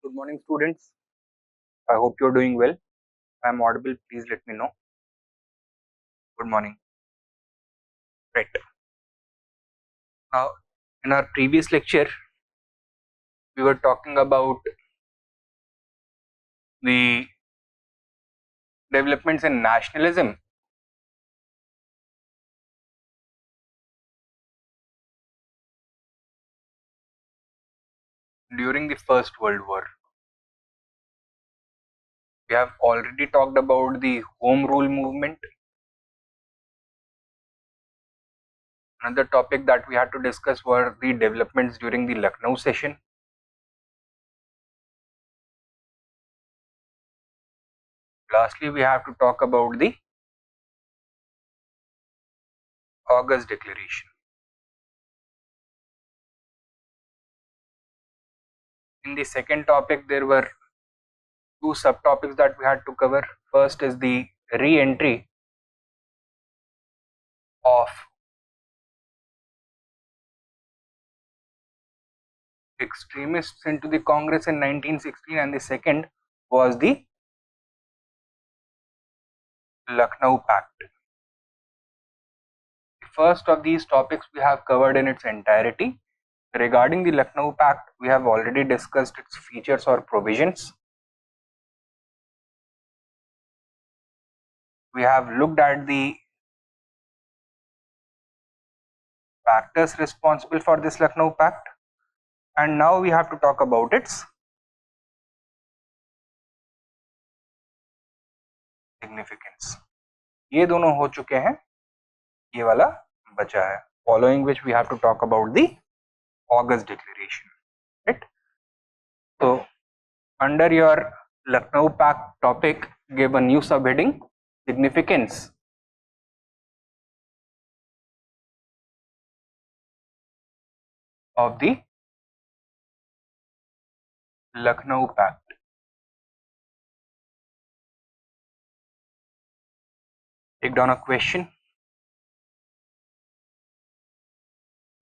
Good morning, students. I hope you're doing well. I am audible. Please let me know. Good morning. Right. Now, in our previous lecture, we were talking about the developments in nationalism during the First World War. We have already talked about the Home Rule movement. Another topic that we had to discuss were the developments during the Lucknow session. Lastly, we have to talk about the August Declaration. In the second topic, there were two subtopics that we had to cover. First is the re-entry of extremists into the Congress in 1916, and the second was the Lucknow Pact. The first of these topics we have covered in its entirety. Regarding the Lucknow Pact, we have already discussed its features or provisions. We have looked at the factors responsible for this Lucknow Pact, and now we have to talk about its significance. ये दोनों हो चुके हैं, ये वाला बचा है. Following which we have to talk about the August Declaration, right? So, under your Lucknow Pact topic, give a new subheading: significance of the Lucknow Pact. Take down a question.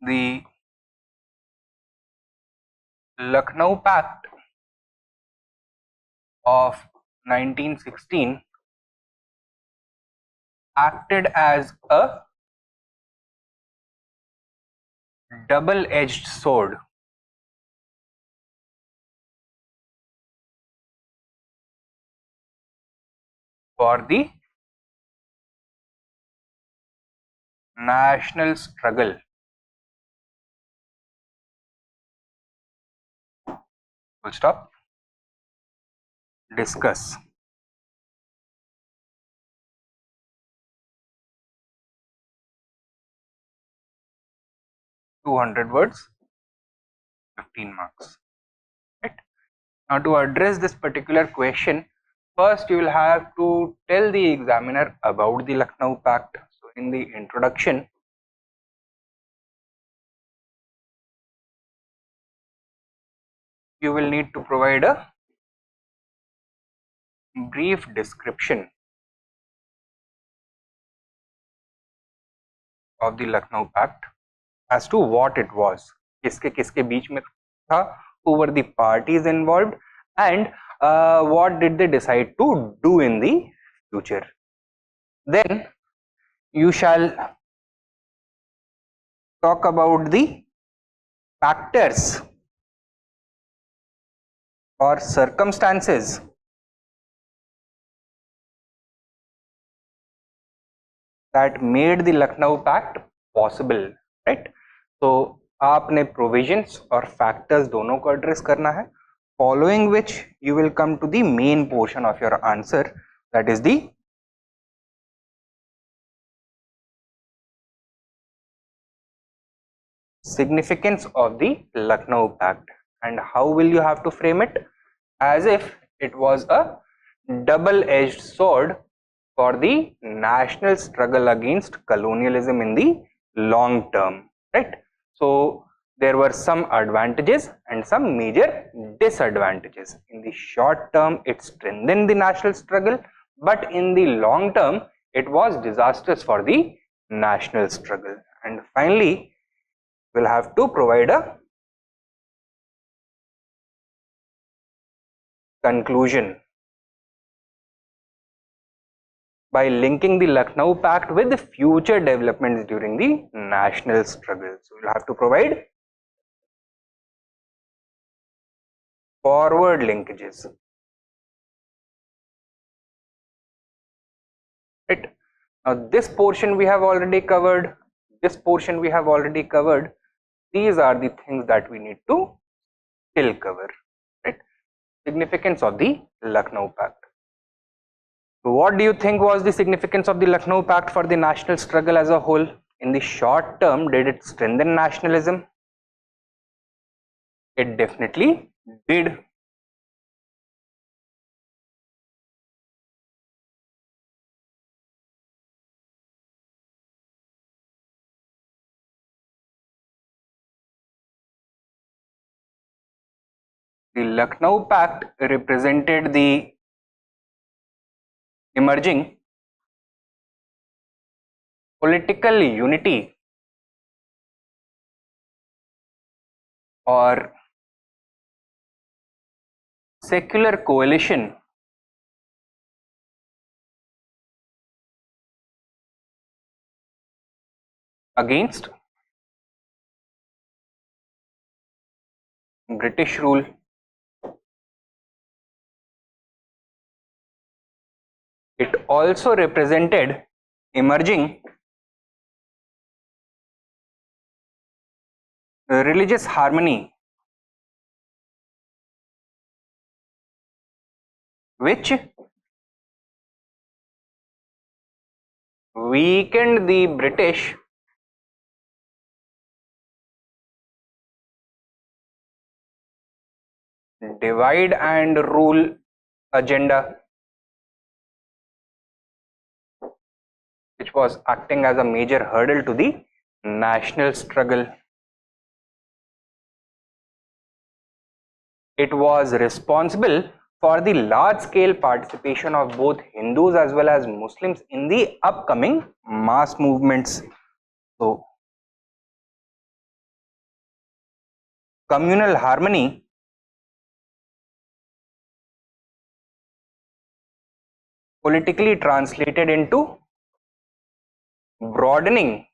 The Lucknow Pact of 1916 acted as a double-edged sword for the national struggle. Full stop. Discuss. (200 words, 15 marks. Right? Now, to address this particular question, first you will have to tell the examiner about the Lucknow Pact. So, in the introduction, you will need to provide a brief description of the Lucknow Pact as to what it was, किसके किसके बीच में था, who were the parties involved, and what did they decide to do in the future. Then you shall talk about the factors or circumstances that made the Lucknow Pact possible, right? So आपने provisions और factors दोनों को address करना है, following which you will come to the main portion of your answer, that is the significance of the Lucknow Pact. And how will you have to frame it? As if it was a double-edged sword for the national struggle against colonialism in the long term, right? So there were some advantages and some major disadvantages. In the short term, it strengthened the national struggle, but in the long term, it was disastrous for the national struggle. And finally, we'll have to provide a conclusion by linking the Lucknow Pact with the future developments during the national struggle. So you'll have to provide forward linkages. Right. Now this portion we have already covered. This portion we have already covered. These are the things that we need to still cover. Right. Significance of the Lucknow Pact. So what do you think was the significance of the Lucknow Pact for the national struggle as a whole? In the short term, did it strengthen nationalism? It definitely did. The Lucknow Pact represented the emerging political unity or secular coalition against British rule. It also represented emerging religious harmony, which weakened the British divide and rule agenda, which was acting as a major hurdle to the national struggle. It was responsible for the large-scale participation of both Hindus as well as Muslims in the upcoming mass movements. So, communal harmony politically translated into broadening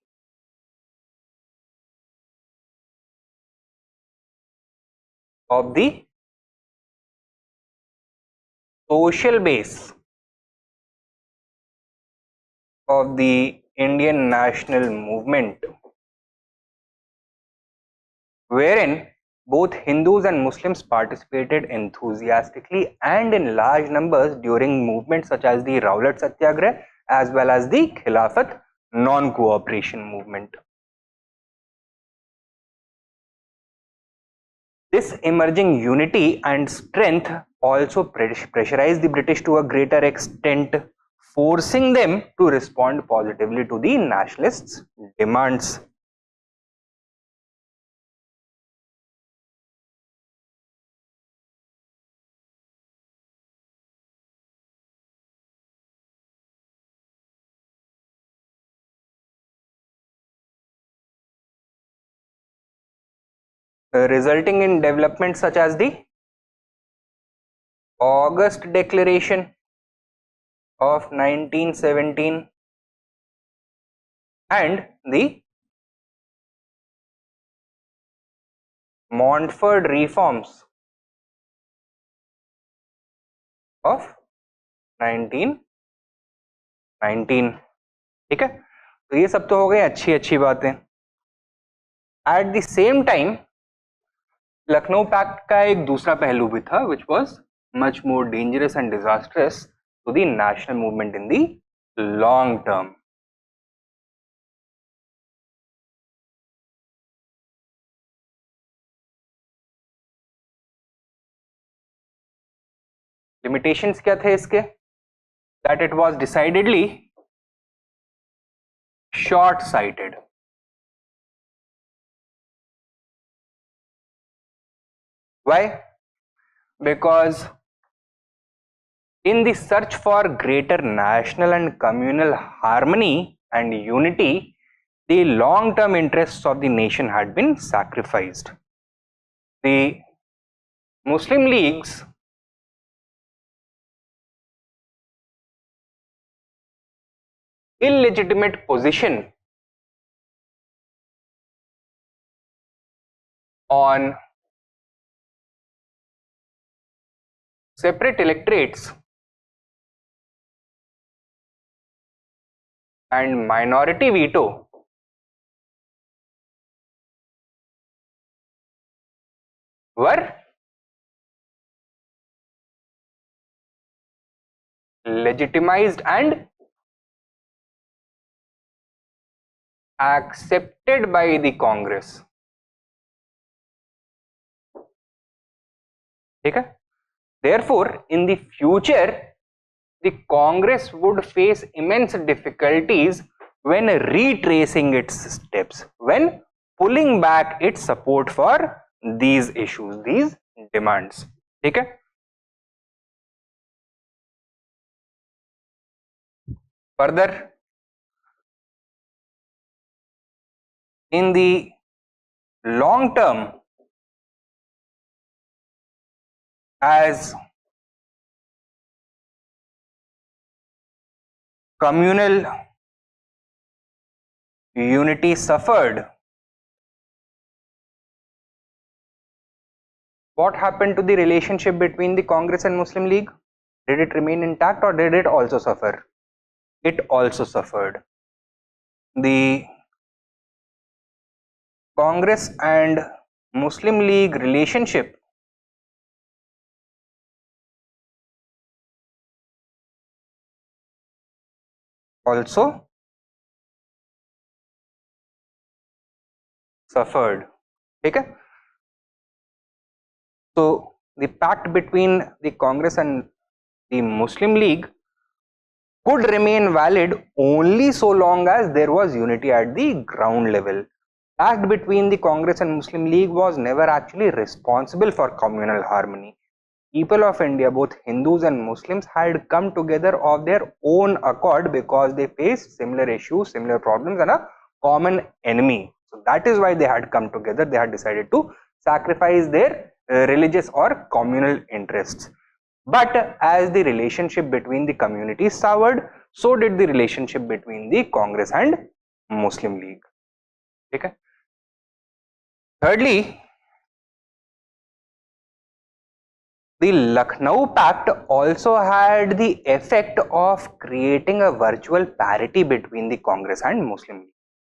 of the social base of the Indian national movement, wherein both Hindus and Muslims participated enthusiastically and in large numbers during movements such as the Rowlatt Satyagraha as well as the Khilafat non-cooperation movement. This emerging unity and strength also pressurized the British to a greater extent, forcing them to respond positively to the nationalists' demands. Resulting in developments such as the August Declaration of 1917 and the Montfort reforms of 1919. ठीक है, तो ये सब तो हो गए अच्छी बातें. At the same time Lucknow pact का एक दूसरा पहलू भी था, which was much more dangerous and disastrous to the national movement in the long term. Limitations क्या थे इसके? That it was decidedly short-sighted. Why? Because in the search for greater national and communal harmony and unity, the long-term interests of the nation had been sacrificed. The Muslim leagues illegitimate position on separate electorates and minority veto were legitimized and accepted by the Congress. Okay? Therefore, in the future, the Congress would face immense difficulties when retracing its steps, when pulling back its support for these issues, these demands. Okay? Further, in the long term, as communal unity suffered, what happened to the relationship between the Congress and Muslim League? Did it remain intact or did it also suffer? It also suffered. The Congress and Muslim League relationship also suffered. Okay? So the pact between the Congress and the Muslim League could remain valid only so long as there was unity at the ground level. Pact between the Congress and Muslim League was never actually responsible for communal harmony. People of India, both Hindus and Muslims, had come together of their own accord because they faced similar issues, similar problems, and a common enemy. So that is why they had come together. They had decided to sacrifice their religious or communal interests. But as the relationship between the communities soured, so did the relationship between the Congress and Muslim League. Okay. Thirdly, the Lucknow Pact also had the effect of creating a virtual parity between the Congress and Muslim League.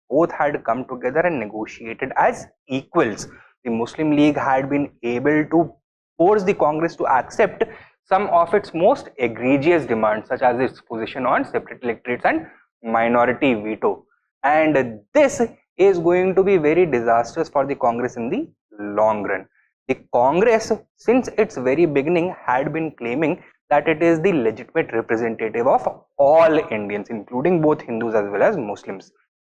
Both had come together and negotiated as equals. The Muslim League had been able to force the Congress to accept some of its most egregious demands, such as its position on separate electorates and minority veto. And this is going to be very disastrous for the Congress in the long run. The Congress, since its very beginning, had been claiming that it is the legitimate representative of all Indians, including both Hindus as well as Muslims.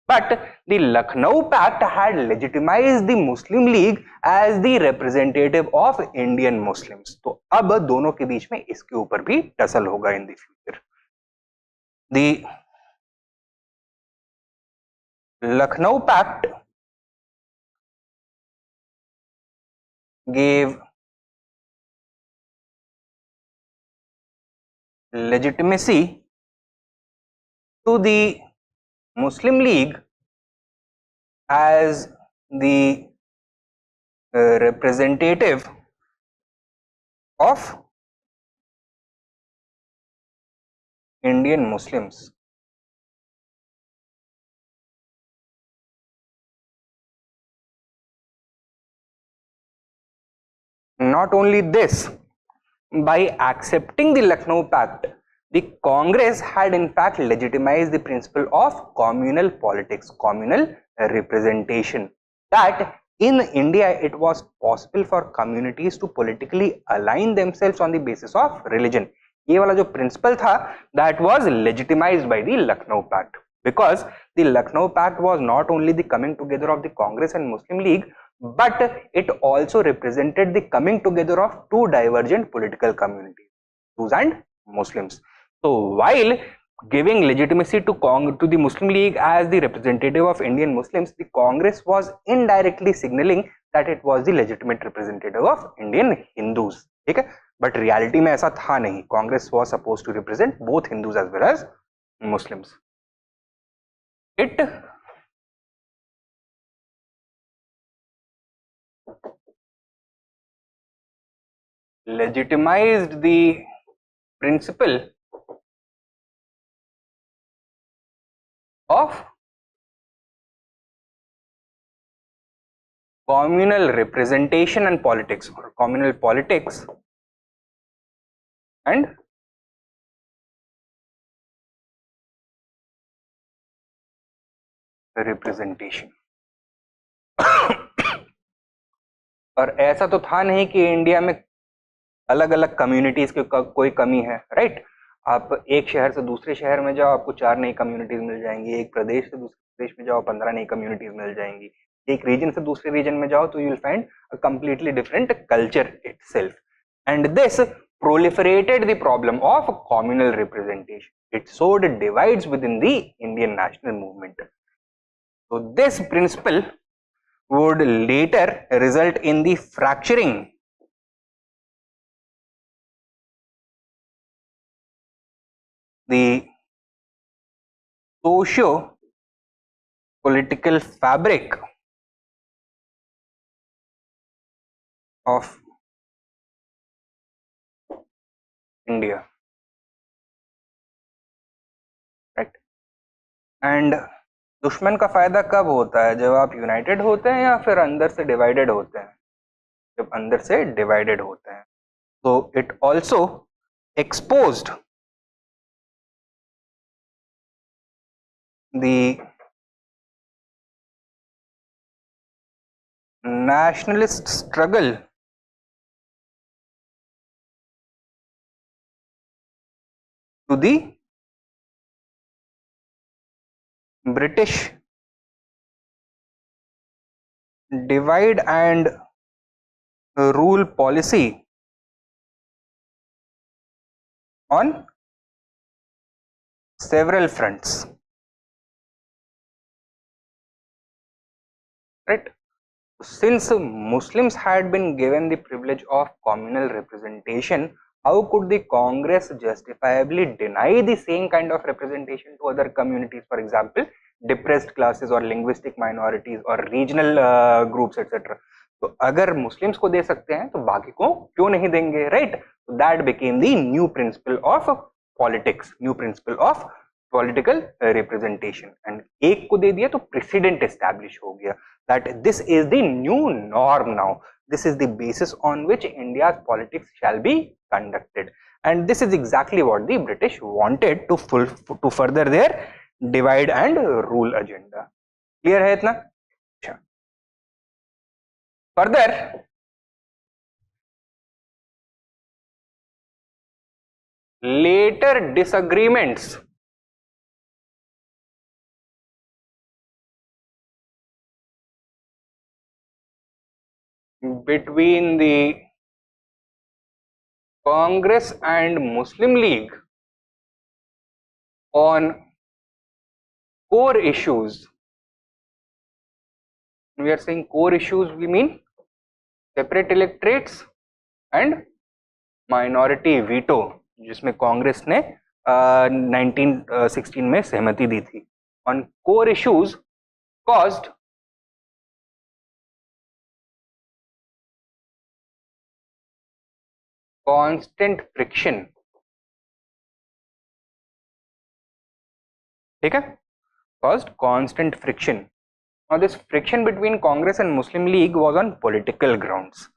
But the Lucknow Pact had legitimized the Muslim League as the representative of Indian Muslims. तो अब दोनों के बीच में इसके ऊपर भी tussle होगा in the future. The Lucknow Pact gave legitimacy to the Muslim League as the representative of Indian Muslims. Not only this, by accepting the Lucknow Pact, the Congress had in fact legitimized the principle of communal politics, communal representation, that in India it was possible for communities to politically align themselves on the basis of religion. ये वाला जो principle था, that was legitimized by the Lucknow Pact, because the Lucknow Pact was not only the coming together of the Congress and Muslim League, but it also represented the coming together of two divergent political communities, Hindus and Muslims. So while giving legitimacy to the Muslim League as the representative of Indian Muslims, the Congress was indirectly signaling that it was the legitimate representative of Indian Hindus. Okay? But reality में ऐसा था नहीं. Congress was supposed to represent both Hindus as well as Muslims. It legitimized the principle of communal representation and politics, or communal politics and representation. और ऐसा तो था नहीं कि इंडिया में अलग अलग कम्युनिटीज की कोई कमी है, राइट? आप एक शहर से दूसरे शहर में जाओ, आपको 4 नई कम्युनिटीज मिल जाएंगी। एक प्रदेश से दूसरे प्रदेश में जाओ, 15 नई कम्युनिटीज मिल जाएंगी। एक रीजन से दूसरे रीजन में जाओ तो you will find a completely different culture itself, and this proliferated the problem of communal representation. It sowed divides within the Indian national movement. So this principle would later result in the fracturing the socio-political fabric of India, right? And दुश्मन का फायदा कब होता है? जब आप United होते हैं या फिर अंदर से डिवाइडेड होते हैं? जब अंदर से डिवाइडेड होते हैं। तो it also exposed the nationalist struggle to the British divide and rule policy on several fronts, right? Since Muslims had been given the privilege of communal representation, how could the Congress justifiably deny the same kind of representation to other communities, for example, depressed classes or linguistic minorities or regional groups, etc.? तो अगर Muslims को दे सकते हैं तो बाकी को क्यों नहीं देंगे, right? That became the new principle of politics, new principle of political representation, and एक को दे दिया तो प्रेसिडेंट एस्टैब्लिश हो गया that this is the new norm now. This is the basis on which India's politics shall be conducted, and this is exactly what the British wanted to further their divide and rule agenda. Clear है इतना? अच्छा, further later disagreements between the Congress and Muslim League on core issues. When we are saying core issues, we mean separate electorates and minority veto, जिसमें कांग्रेस ने 1916 में सहमति दी थी, on core issues caused constant friction. ठीक है? Caused constant friction. Now this friction between Congress and Muslim League was on political grounds,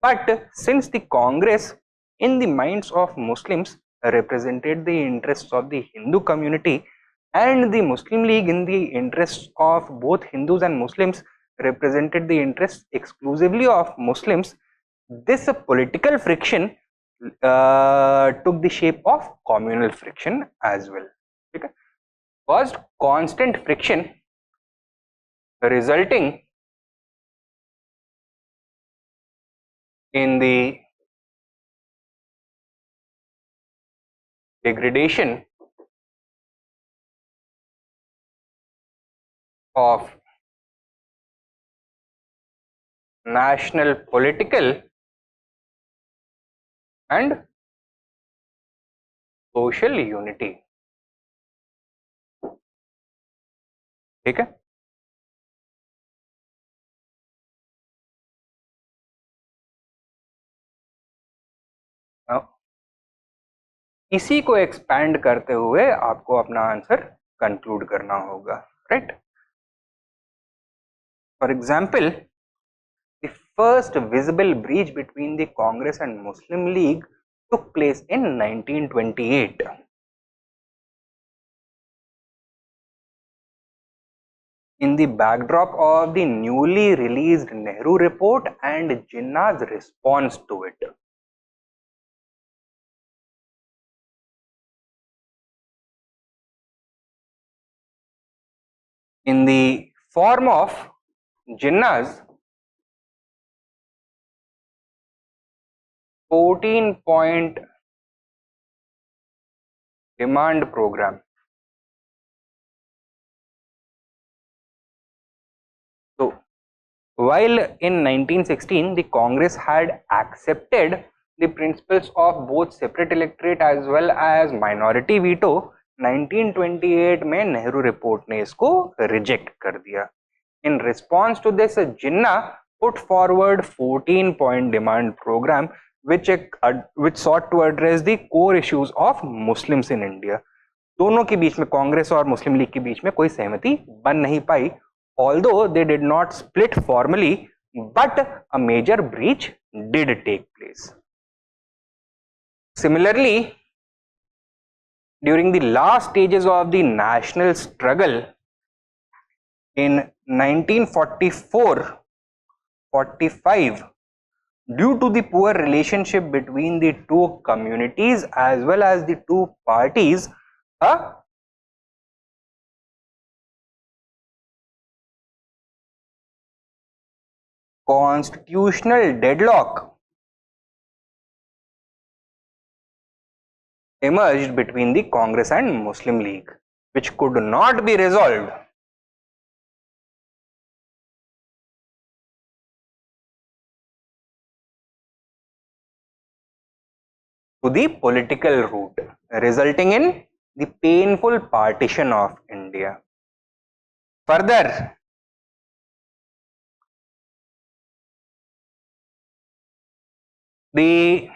but since the Congress in the minds of Muslims represented the interests of the Hindu community, and the Muslim League in the interests of both Hindus and Muslims represented the interests exclusively of Muslims, this political friction took the shape of communal friction as well. Okay? Caused constant friction, resulting in the degradation of national political and social unity. ठीक है, इसी को expand करते हुए आपको अपना answer conclude करना होगा, right. For example, the first visible breach between the Congress and Muslim league took place in 1928. In the backdrop of the newly released Nehru report and Jinnah's response to it. In the form of Jinnah's 14-point demand program. So, while in 1916 the Congress had accepted the principles of both separate electorate as well as minority veto, 1928 में Nehru report ने इसको reject कर दिया. In response to this, Jinnah put forward 14-point demand program which sought to address the core issues of Muslims in India. दोनों के बीच में, कांग्रेस और मुस्लिम लीग के बीच में कोई सहमति बन नहीं पाई, although they did not split formally, but a major breach did take place. Similarly, during the last stages of the national struggle in 1944-45, due to the poor relationship between the two communities as well as the two parties, a constitutional deadlock emerged between the Congress and Muslim League, which could not be resolved. To the political route, resulting in the painful partition of India. Further, the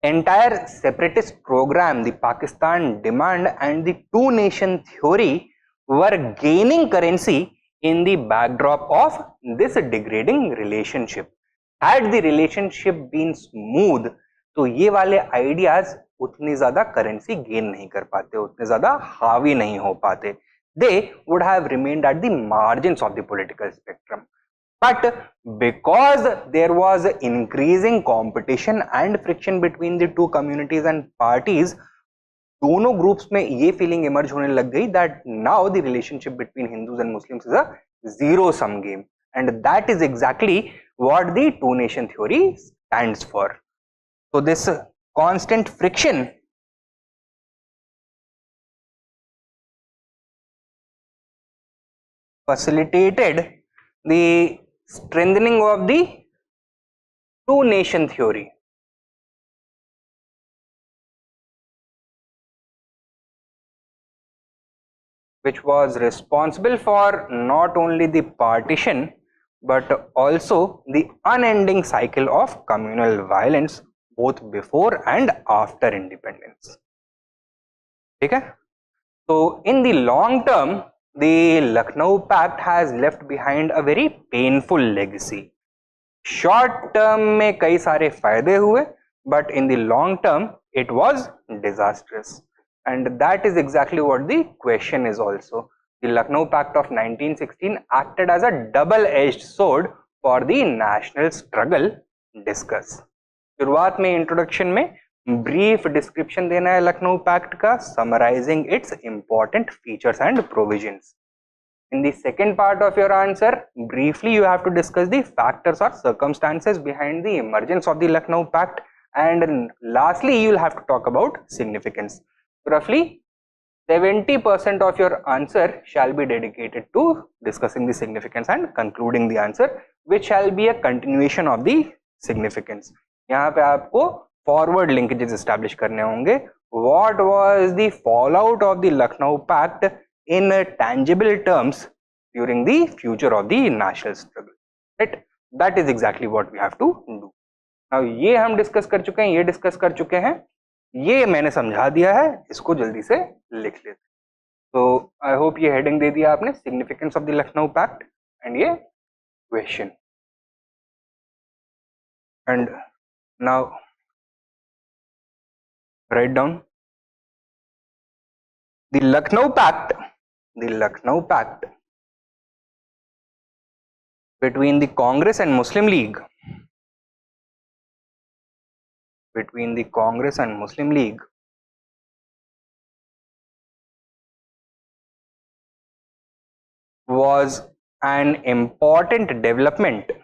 entire separatist program, the Pakistan demand and the two nation theory were gaining currency in the backdrop of this degrading relationship. Had the relationship been smooth, तो ये वाले ideas उतनी ज्यादा currency gain नहीं कर पाते, उतने ज्यादा हावी नहीं हो पाते. They would have remained at the margins of the political spectrum. But because there was increasing competition and friction between the two communities and parties, दोनों ग्रुप्स में ये फीलिंग इमर्ज होने लग गई that now the relationship between Hindus and Muslims is a zero sum game, and that is exactly what the two nation theory stands for. So this constant friction facilitated the strengthening of the two nation theory. Which was responsible for not only the partition but also the unending cycle of communal violence both before and after independence. Okay? So in the long term, the Lucknow Pact has left behind a very painful legacy. Short term में कई सारे फायदे हुए, but in the long term it was disastrous. And that is exactly what the question is also. The Lucknow Pact of 1916 acted as a double-edged sword for the national struggle. Discuss. शुरुआत में introduction में brief description देना है Lucknow pact का, summarising its important features and provisions. In the second part of your answer, briefly you have to discuss the factors or circumstances behind the emergence of the Lucknow Pact, and lastly you will have to talk about significance. Roughly 70% of your answer shall be dedicated to discussing the significance and concluding the answer, which shall be a continuation of the significance. यहाँ पे आपको forward linkages establish करने होंगे what was the fallout of the Lucknow Pact in tangible terms during the future of the national struggle, right? That is exactly what we have to do. Now ये हम discuss कर चुके हैं, ये discuss कर चुके हैं, ये मैंने समझा दिया है, इसको जल्दी से लिख लेते हैं. तो आई होप ये हेडिंग दे दिया आपने, significance of the Lucknow pact and ये question. And now write down the Lucknow Pact, the Lucknow Pact between the Congress and Muslim League, between the Congress and Muslim League was an important development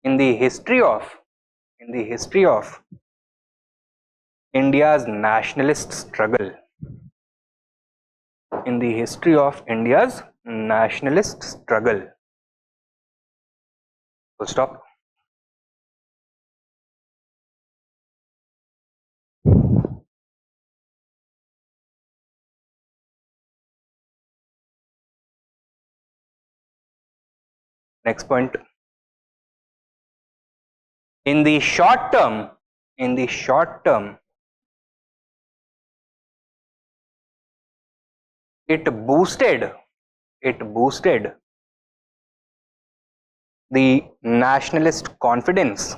in the history of India's nationalist struggle, in the history of India's nationalist struggle. Full stop. Next point. In the short term, it boosted the nationalist confidence,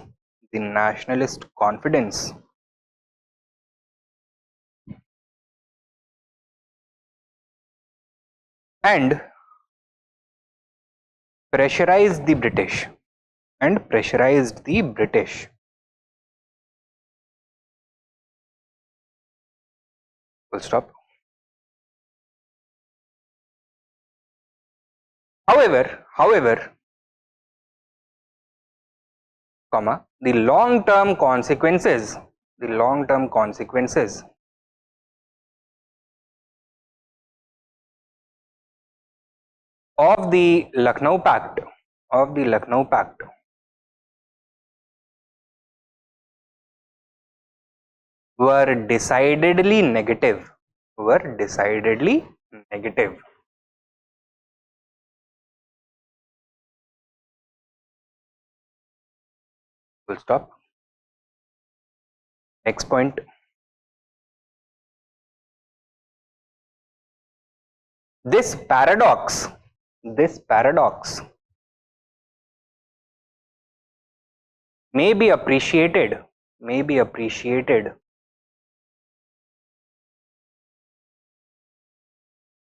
and pressurized the British, Full stop. However, comma, the long-term consequences of the Lucknow Pact were decidedly negative. Full stop. Next point. This paradox may be appreciated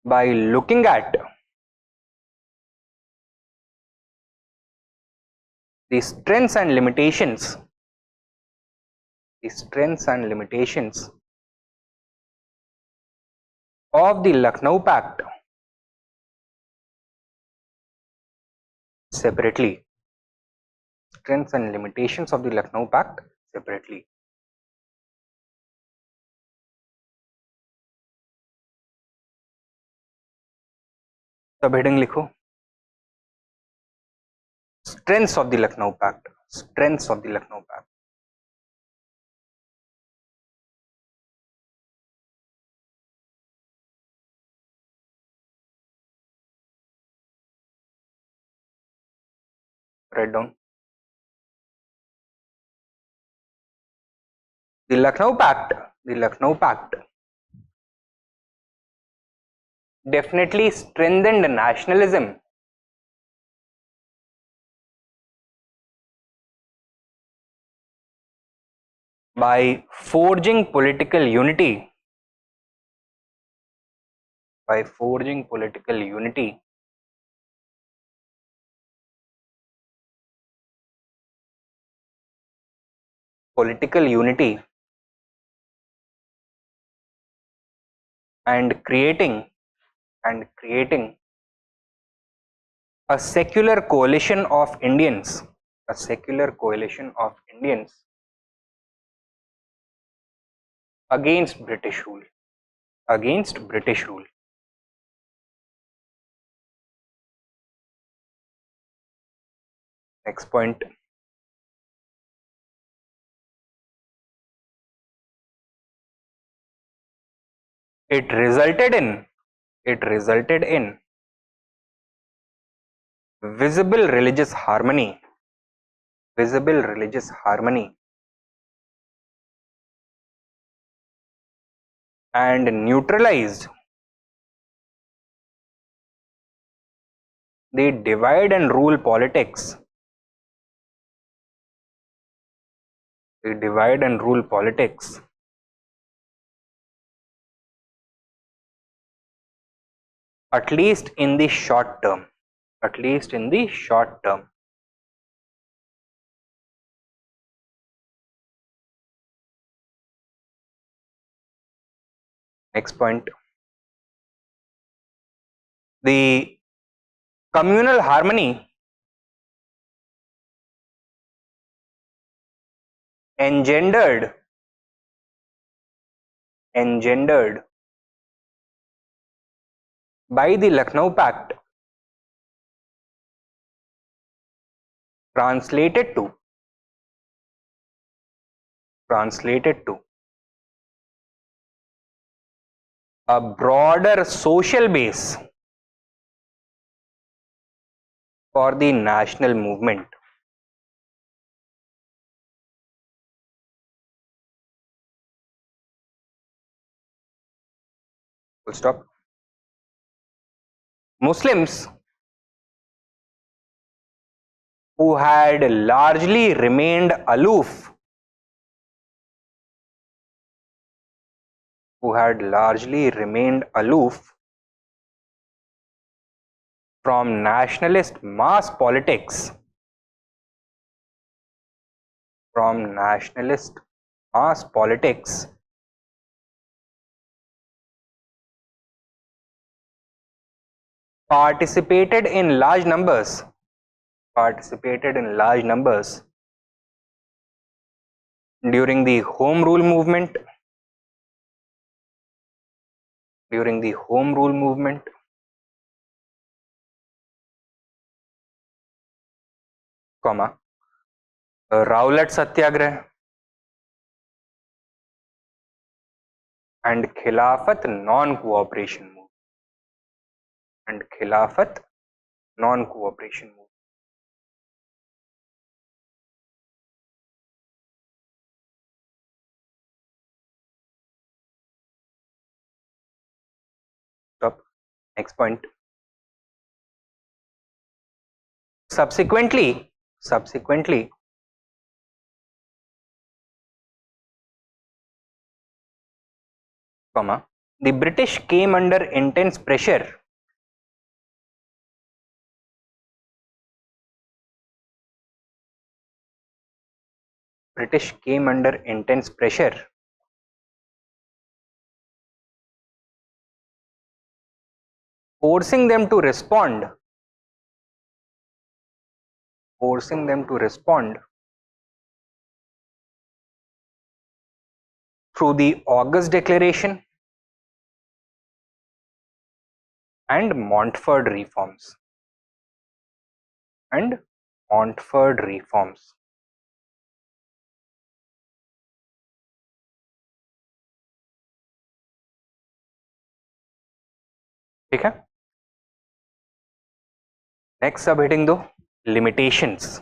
by looking at the strengths and limitations of the Lucknow Pact separately. Strengths and limitations of the Lucknow Pact separately. सब heading लिखो. Strengths of the Lucknow Pact. Write down. The Lucknow Pact definitely strengthened nationalism by forging political unity and creating a secular coalition of Indians against British rule. Next point. It resulted in visible religious harmony, and neutralized the divide and rule politics, at least in the short term. Next point. The communal harmony engendered by the Lucknow Pact translated to a broader social base for the national movement. Full stop. Muslims who had largely remained aloof from nationalist mass politics, participated in large numbers during the Home Rule movement, comma, Rowlatt Satyagrah and Khilafat non-cooperation movement. Stop. Next point. Subsequently, comma, the British came under intense pressure forcing them to respond through the August Declaration and Montford reforms. ठीक है. Next सब heading दो, limitations.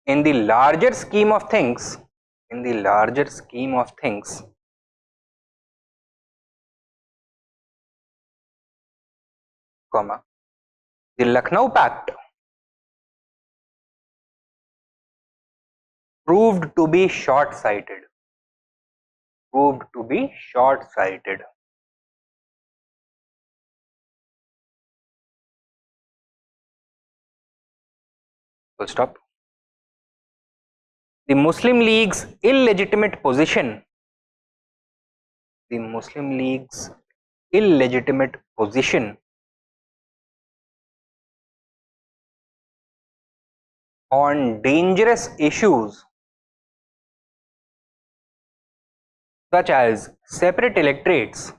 In the larger scheme of things, comma, the Lucknow Pact proved to be short-sighted. Full stop. The Muslim League's illegitimate position on dangerous issues such as separate electorates,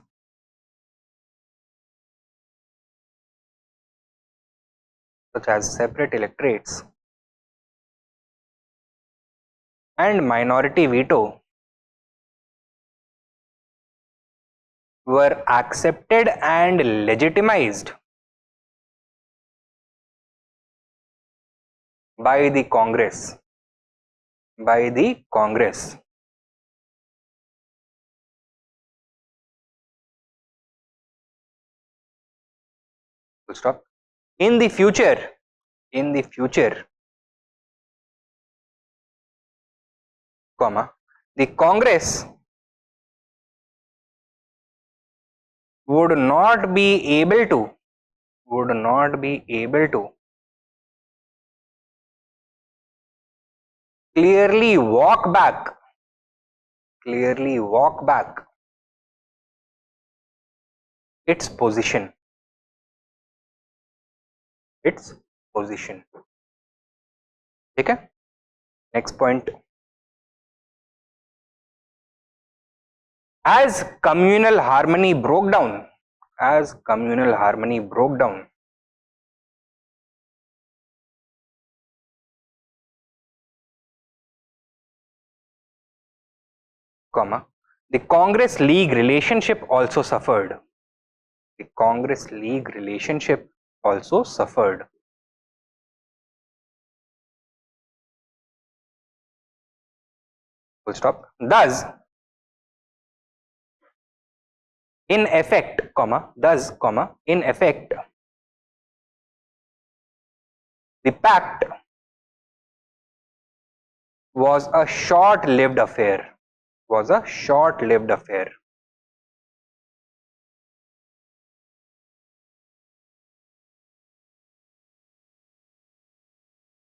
such as separate electorates and minority veto were accepted and legitimized by the Congress. By the Congress. Full stop. In the future, comma, the Congress would not be able to clearly walk back its position. ठीक है. Next point. As communal harmony broke down, comma, the Congress League relationship also suffered. Full stop. Thus, in effect, the pact was a short-lived affair.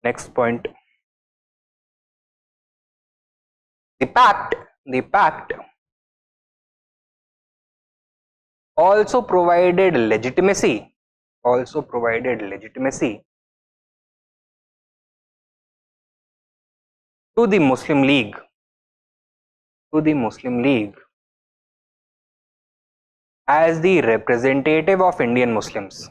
Next point. The pact also provided legitimacy to the Muslim League as the representative of Indian Muslims.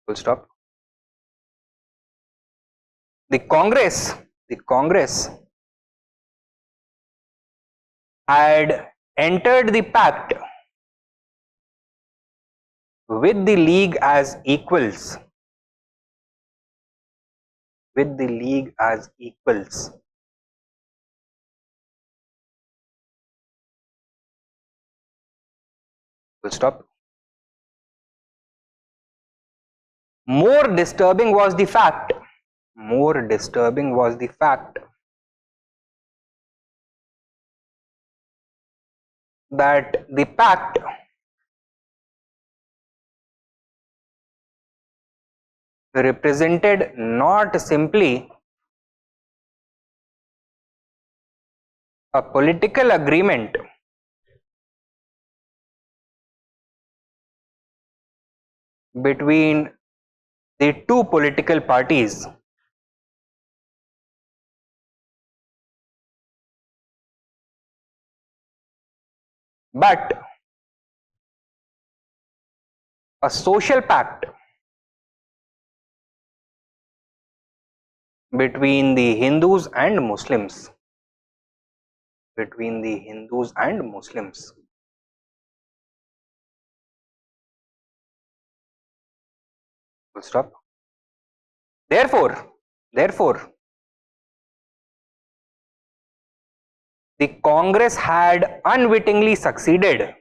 Full stop. The Congress had entered the pact with the League as equals. Full stop. More disturbing was the fact that the pact represented not simply a political agreement between the two political parties, but a social pact between the Hindus and Muslims. Full stop. Therefore, the Congress had unwittingly succeeded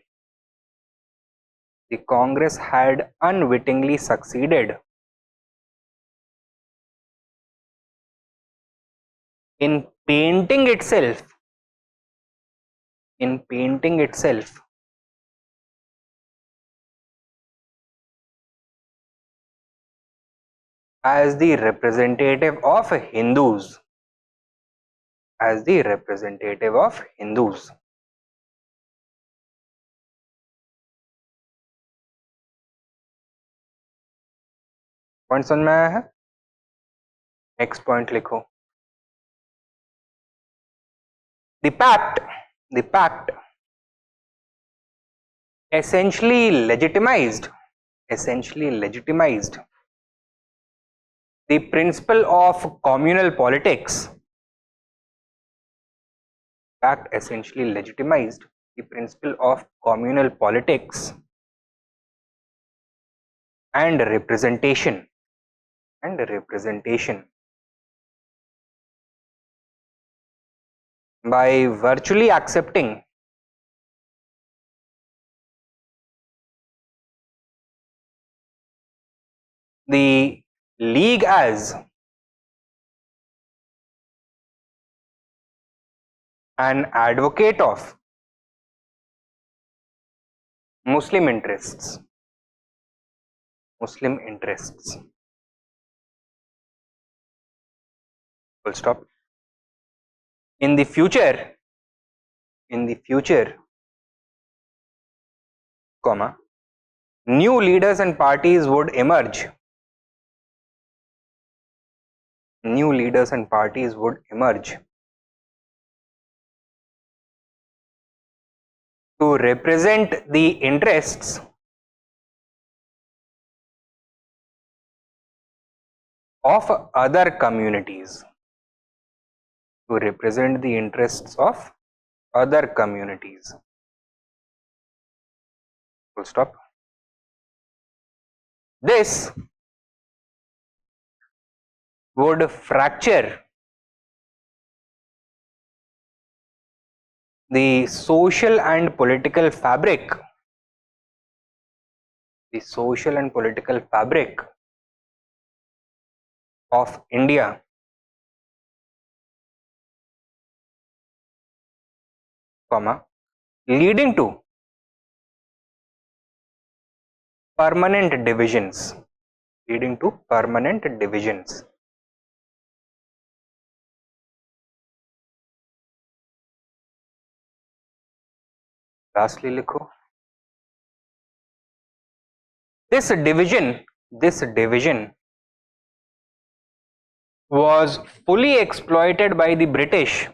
in painting itself as the representative of Hindus. Point समझ में आया है? Next point लिखो. The pact essentially legitimized the principle of communal politics. Pact essentially legitimized the principle of communal politics and representation by virtually accepting the League as an advocate of Muslim interests. Full stop. In the future, comma, new leaders and parties would emerge. To represent the interests of other communities. Full stop. This would fracture the social and political fabric of India, leading to permanent divisions. Lastly लिखो, this division was fully exploited by the British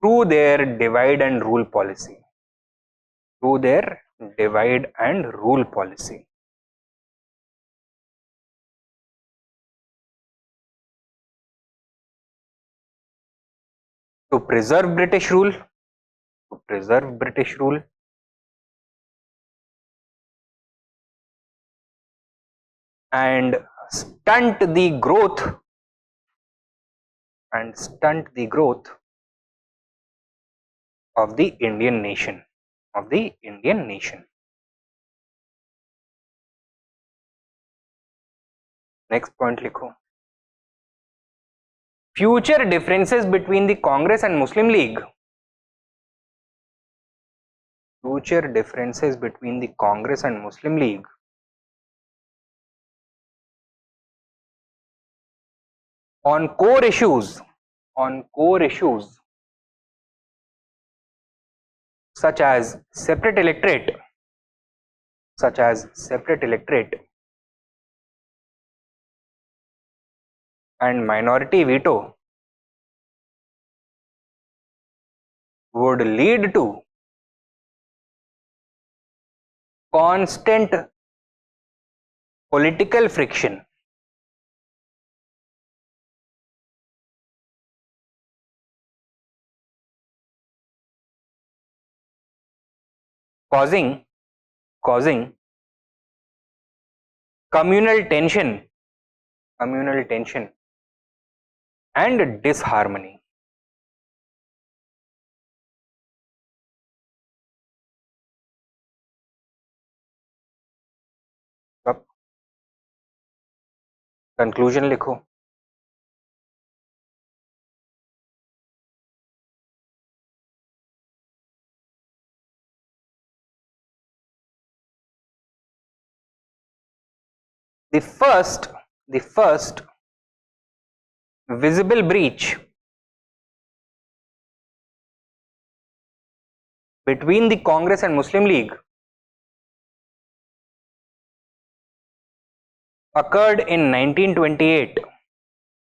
through their divide and rule policy. To preserve British rule and stunt the growth of the Indian nation. Next point लिखो, future differences between the Congress and Muslim League. On core issues such as separate electorate and minority veto would lead to constant political friction, causing communal tension and disharmony. Conclusion लिखो, the first visible breach between the Congress and Muslim League occurred in 1928,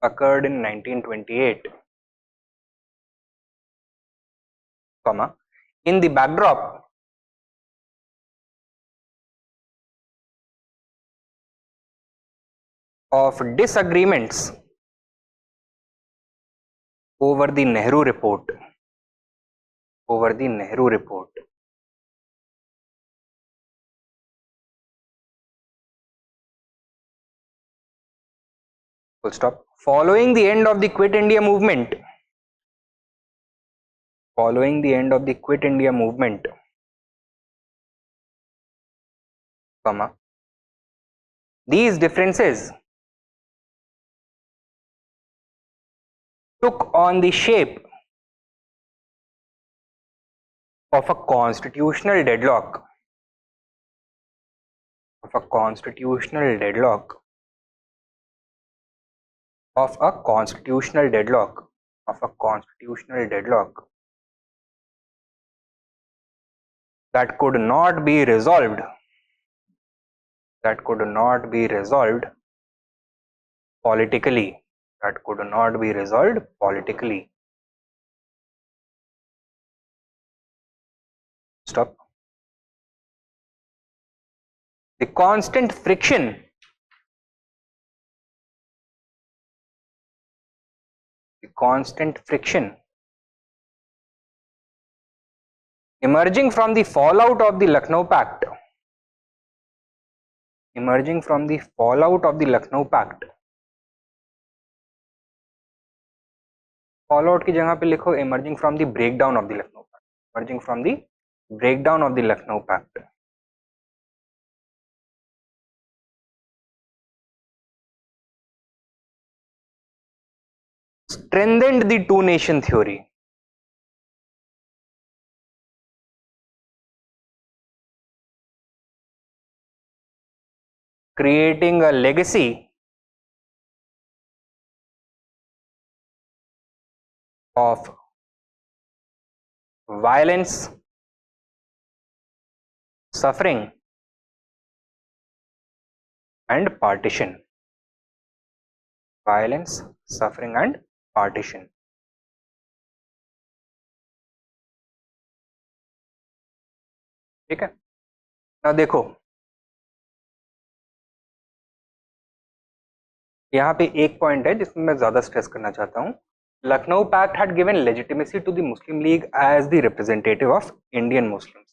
occurred in 1928, comma, in the backdrop of disagreements over the Nehru report, over the Nehru report. Full stop. Following the end of the Quit India movement, following the end of the Quit India movement, comma, these differences took on the shape of a constitutional deadlock, of a constitutional deadlock, of a constitutional deadlock, of a constitutional deadlock that could not be resolved, that could not be resolved politically, that could not be resolved politically. Stop. The constant friction emerging from the fallout of the Lucknow Pact, emerging from the fallout of the Lucknow Pact, fallout की जगह पे लिखो emerging from the breakdown of the Lucknow Pact, emerging from the breakdown of the Lucknow Pact, strengthened the two-nation theory, creating a legacy of violence, suffering and partition, violence, suffering and partition. ठीक है ना। देखो यहाँ पे एक point है जिसमें मैं ज्यादा स्ट्रेस करना चाहता हूँ. Lucknow Pact had given legitimacy to the Muslim League as the representative of Indian Muslims.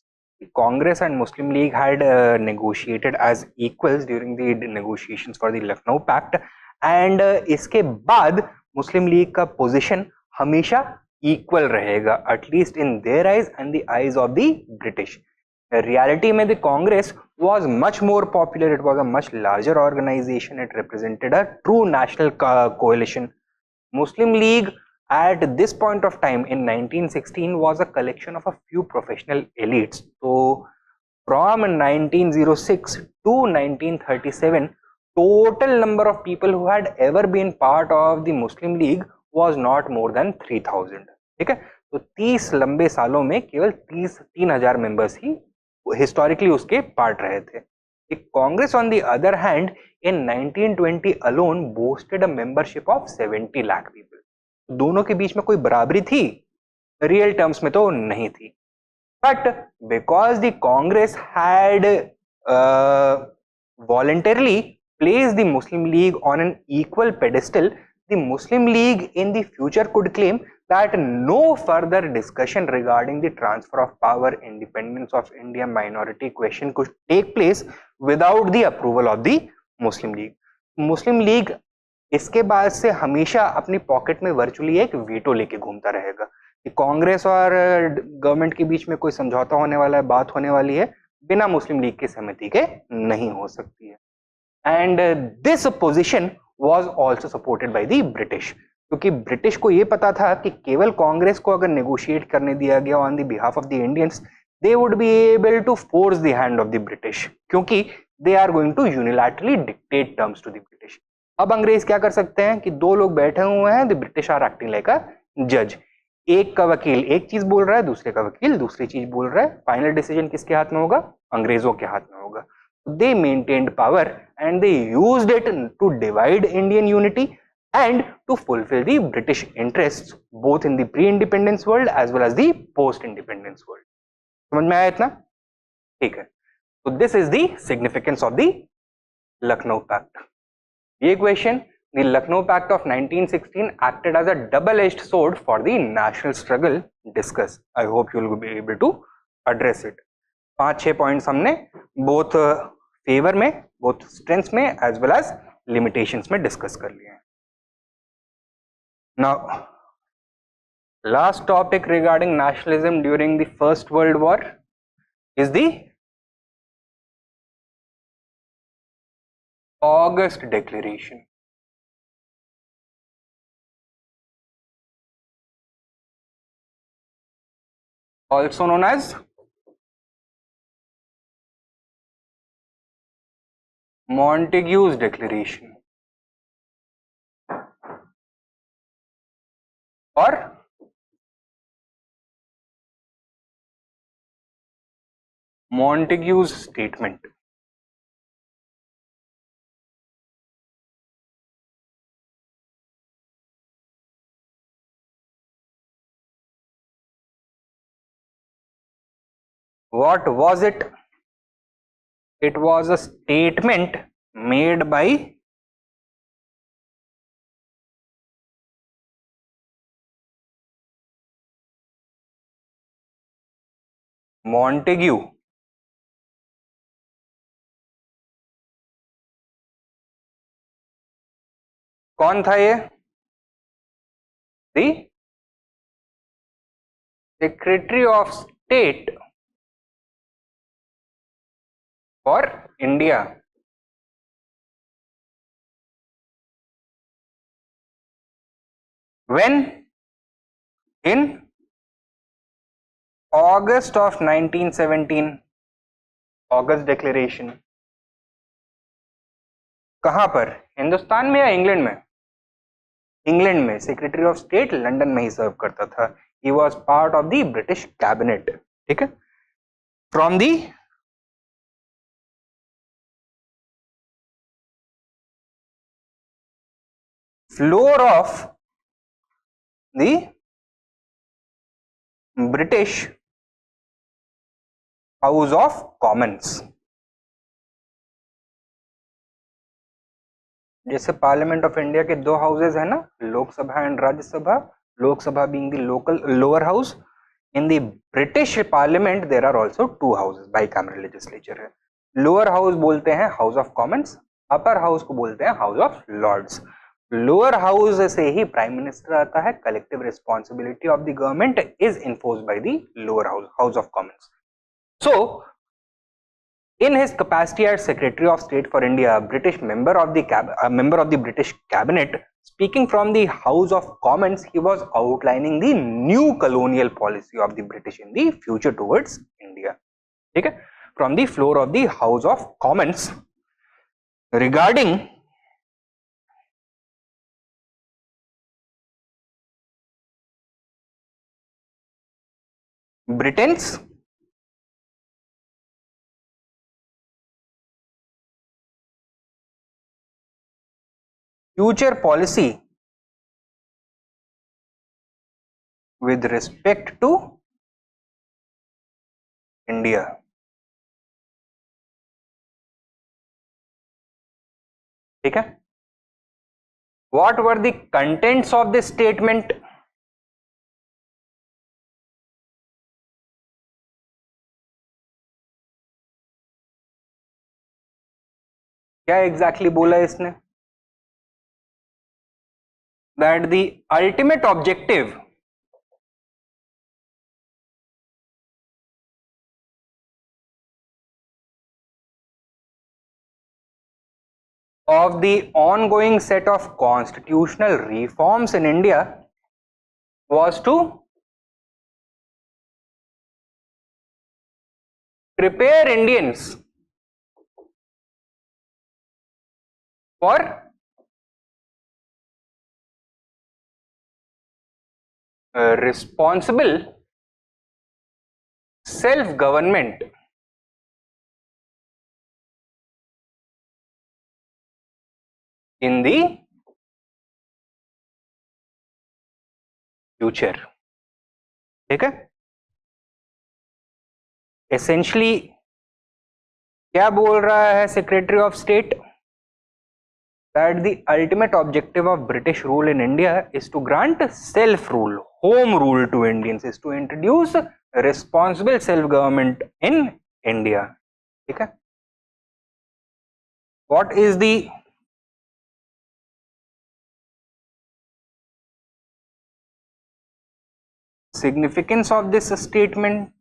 Congress and Muslim League had negotiated as equals during the negotiations for the Lucknow Pact, and इसके बाद Muslim League का position हमेशा equal रहेगा, at least in their eyes and the eyes of the British. Reality में the Congress was much more popular. It was a much larger organization. It represented a true national coalition. Muslim League at this point of time in 1916 was a collection of a few professional elites. So from 1906 to 1937, total number of people who had ever been part of the Muslim League was not more than 3000. ठीक है, तो 30 लंबे सालों में केवल 3,000 members ही historically उसके part रहे थे. Congress on the other hand in 1920 alone boasted a membership of 70 lakh people. दोनों के बीच में कोई बराबरी थी? रियल टर्म्स में तो नहीं थी. But because the Congress had voluntarily placed the Muslim League on an equal pedestal, the Muslim League in the future could claim that no further discussion regarding the transfer of power, independence of India, minority question could take place without the approval of the Muslim League. Muslim League इसके बाद से हमेशा अपनी pocket में virtually एक veto लेके घूमता रहेगा कि कांग्रेस और गवर्नमेंट के बीच में कोई समझौता होने वाला है, बात होने वाली है, बिना मुस्लिम लीग की सहमति के नहीं हो सकती है. And this position was also supported by the British, क्योंकि ब्रिटिश को ये पता था कि केवल कांग्रेस को अगर नेगोशिएट करने दिया गया on the behalf of the Indians, they would be able to force the hand of the British, क्योंकि they are going to unilaterally dictate terms to the British. अब अंग्रेज क्या कर सकते हैं कि दो लोग बैठे हुए हैं, the British are acting like a जज. एक का वकील एक चीज बोल रहा है, दूसरे का वकील दूसरी चीज बोल रहा है. फाइनल डिसीजन किसके हाथ में होगा? अंग्रेजों के हाथ में होगा. They maintained power and they used it to divide Indian unity and to fulfill the British interests both in the pre-independence world as well as the post-independence world. समझ में आया इतना? ठीक है. So this is the significance of the Lucknow Pact. ये question, the Lucknow Pact of 1916 acted as a double-edged sword for the national struggle. Discuss. I hope you will be able to address it. 5-6 points हमने both favour में, both strengths में as well as limitations में discuss कर लिए हैं. Now last topic regarding nationalism during the first world war is the August declaration. also known as Montague's Declaration or Montague's Statement. What was it? It was a statement made by Montague. कौन था ये? The Secretary of State for India. When in August of 1917, August Declaration. कहां पर? हिंदुस्तान में या England में? England में. Secretary of state London में ही सर्व करता था. He was part of the British cabinet. ठीक है. From the floor of the British House of Commons. जैसे पार्लियामेंट ऑफ इंडिया के दो हाउसेज है ना, Lok Sabha and Rajya Sabha. Lok Sabha being the local lower house. In the British Parliament there are also two houses. Bicameral legislature है. Lower house बोलते हैं House of Commons, upper house को बोलते हैं House of Lords. Lower house से ही प्राइम मिनिस्टर आता है. Collective responsibility of the government is enforced by the lower house, house of Commons. So in his capacity as Secretary of State for India, British member of the British cabinet, speaking from the House of Commons, he was outlining the new colonial policy of the British in the future towards India. Okay? From the floor of the House of Commons, regarding Britain's future policy with respect to India. ठीक है. What were the contents of this statement? क्या exactly बोला इसने? That the ultimate objective of the ongoing set of constitutional reforms in India was to prepare Indians for responsible self-government in the future. ठीक है, essentially क्या बोल रहा है secretary of state? That the ultimate objective of British rule in India is to grant self-rule, home rule to Indians, is to introduce responsible self-government in India. ठीक है, what is the significance of this statement?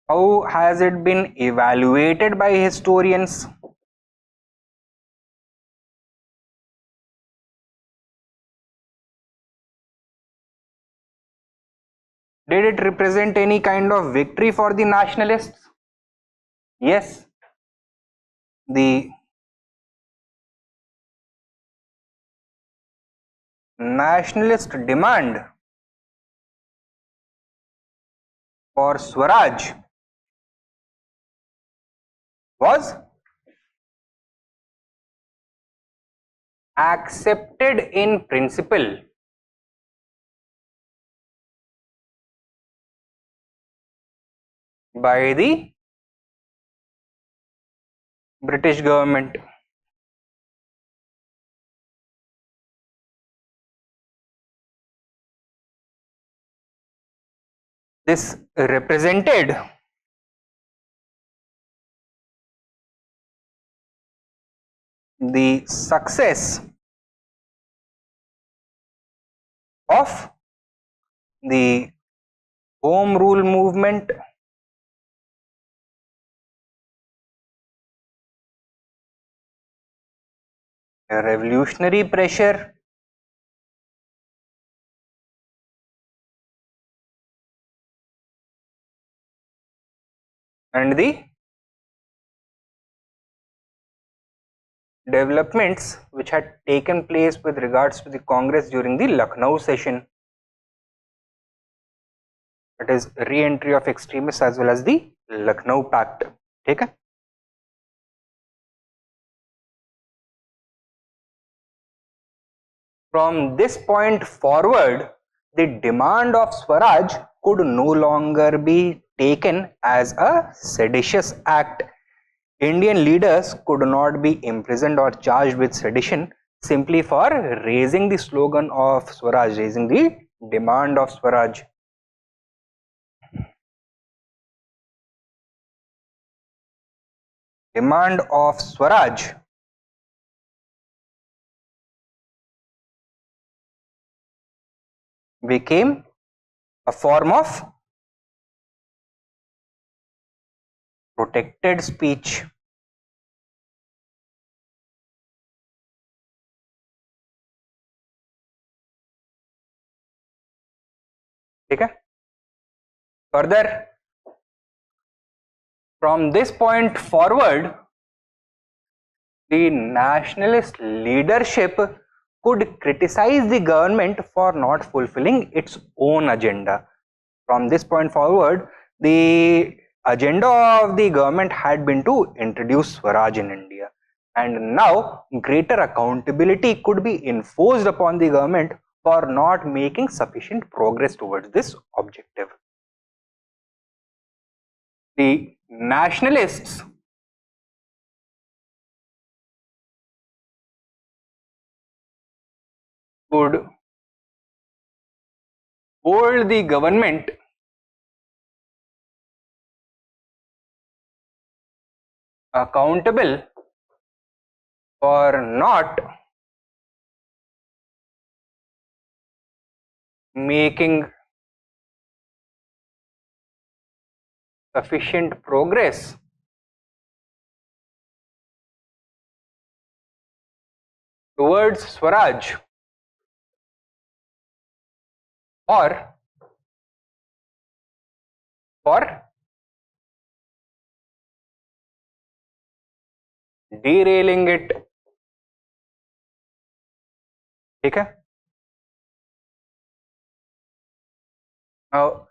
How has it been evaluated by historians? Did it represent any kind of victory for the nationalists? Yes. The nationalist demand for Swaraj was accepted in principle by the British government. This represented the success of the home rule movement revolutionary pressure and the developments which had taken place with regards to the Congress during the Lucknow session, that is re-entry of extremists as well as the Lucknow Pact. ठीक है, from this point forward the demand of Swaraj could no longer be taken as a seditious act. Indian leaders could not be imprisoned or charged with sedition simply for raising the slogan of Swaraj, raising the demand of Swaraj. Demand of Swaraj became a form of protected speech. ठीक है, further from this point forward the nationalist leadership could criticize the government for not fulfilling its own agenda. From this point forward the agenda of the government had been to introduce Swaraj in India, and now greater accountability could be enforced upon the government for not making sufficient progress towards this objective. The nationalists could hold the government accountable for not making sufficient progress towards Swaraj or for derailing it. ठीक है, now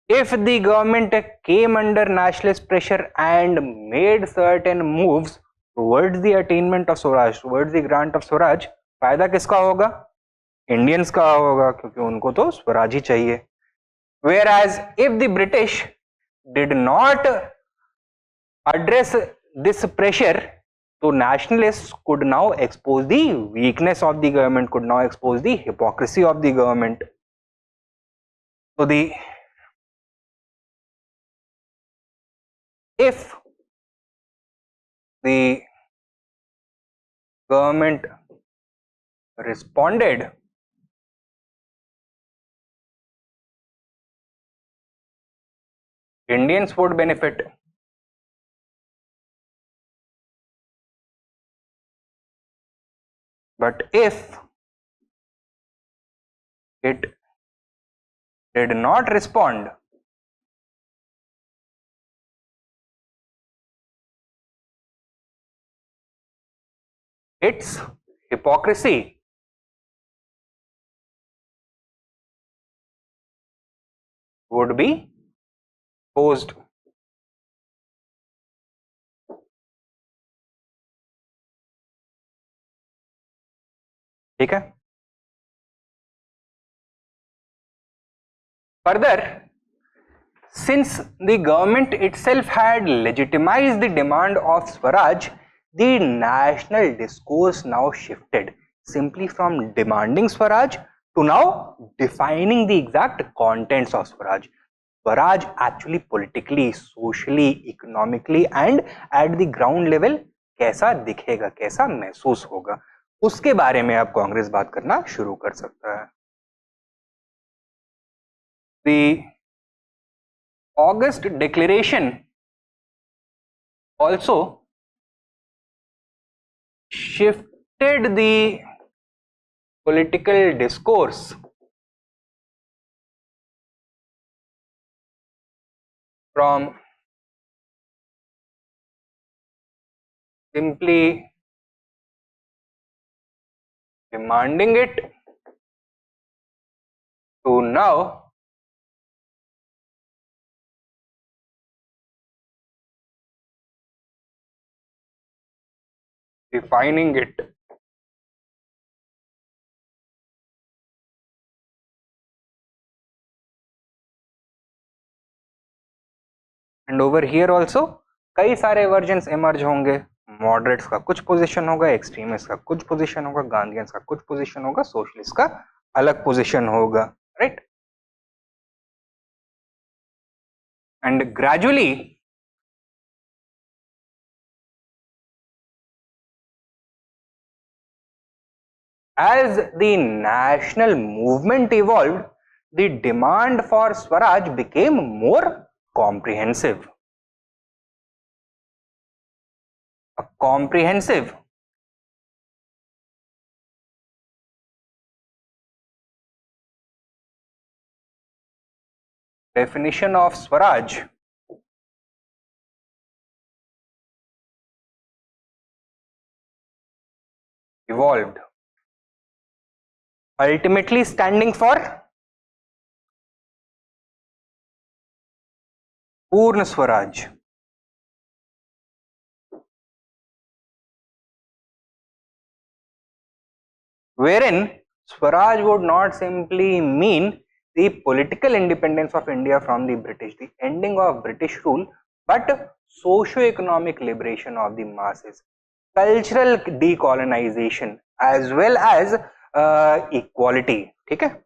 if the government came under nationalist pressure and made certain moves towards the attainment of Swaraj, towards the grant of Swaraj, फायदा किसका होगा? Indians का होगा, क्योंकि उनको तो स्वराज ही चाहिए. Whereas if the British did not address this pressure, so nationalists could now expose the weakness of the government, could now expose the hypocrisy of the government. So if the government responded, Indians would benefit. But if it did not respond, its hypocrisy would be exposed. ठीक है. Further, since the government itself had legitimized the demand of Swaraj, the national discourse now shifted simply from demanding Swaraj to now defining the exact contents of Swaraj. Swaraj actually politically, socially, economically and at the ground level कैसा दिखेगा, कैसा महसूस होगा, उसके बारे में अब कांग्रेस बात करना शुरू कर सकता है. The August Declaration also shifted the political discourse from simply demanding it to now defining it. And over here also कई सारे वर्जन्स इमर्ज होंगे. मॉडरेट्स का कुछ पोजीशन होगा, एक्सट्रीमिस्ट का कुछ पोजीशन होगा, गांधीयंस का कुछ पोजीशन होगा, सोशलिस्ट का अलग पोजीशन होगा, right. And gradually as the national movement evolved, the demand for Swaraj became more comprehensive. A comprehensive definition of Swaraj evolved, ultimately standing for Purna Swaraj. Wherein Swaraj would not simply mean the political independence of India from the British, the ending of British rule, but socio-economic liberation of the masses, cultural decolonization as well as equality. ठीक है.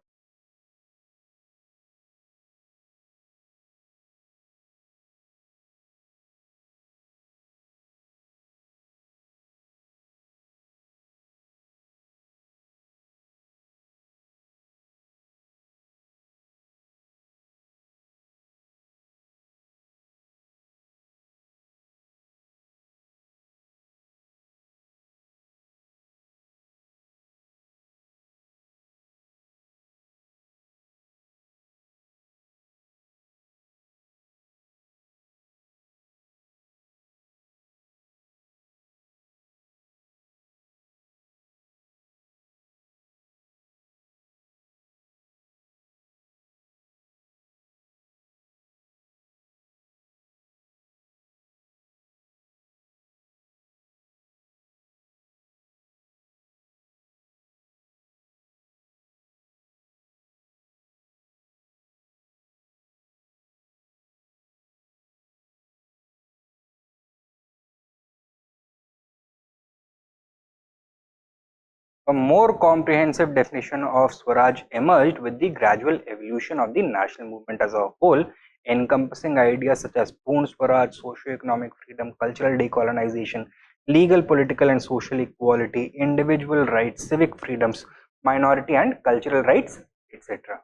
A more comprehensive definition of Swaraj emerged with the gradual evolution of the national movement as a whole, encompassing ideas such as Poon Swaraj, socio-economic freedom, cultural decolonization, legal, political and social equality, individual rights, civic freedoms, minority and cultural rights, etc.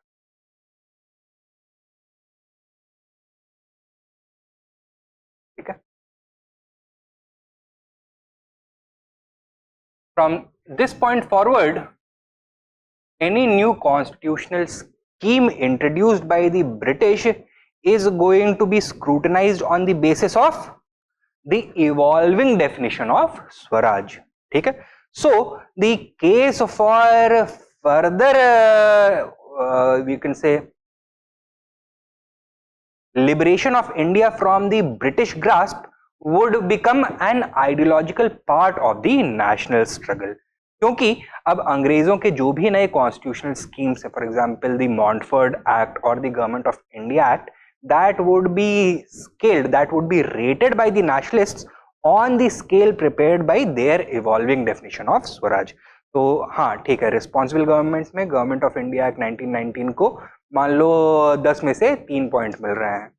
Okay. From this point forward, any new constitutional scheme introduced by the British is going to be scrutinized on the basis of the evolving definition of Swaraj. Okay? So the case for further we can say liberation of India from the British grasp would become an ideological part of the national struggle. क्योंकि अब अंग्रेजों के जो भी नए constitutional schemes है, for example the Montford act और the government of India act, that would be scaled, that would be rated by the nationalists on the scale prepared by their evolving definition of Swaraj. तो हाँ ठीक है, responsible governments में government of India act 1919 को मान लो 10 में से 3 point मिल रहे हैं,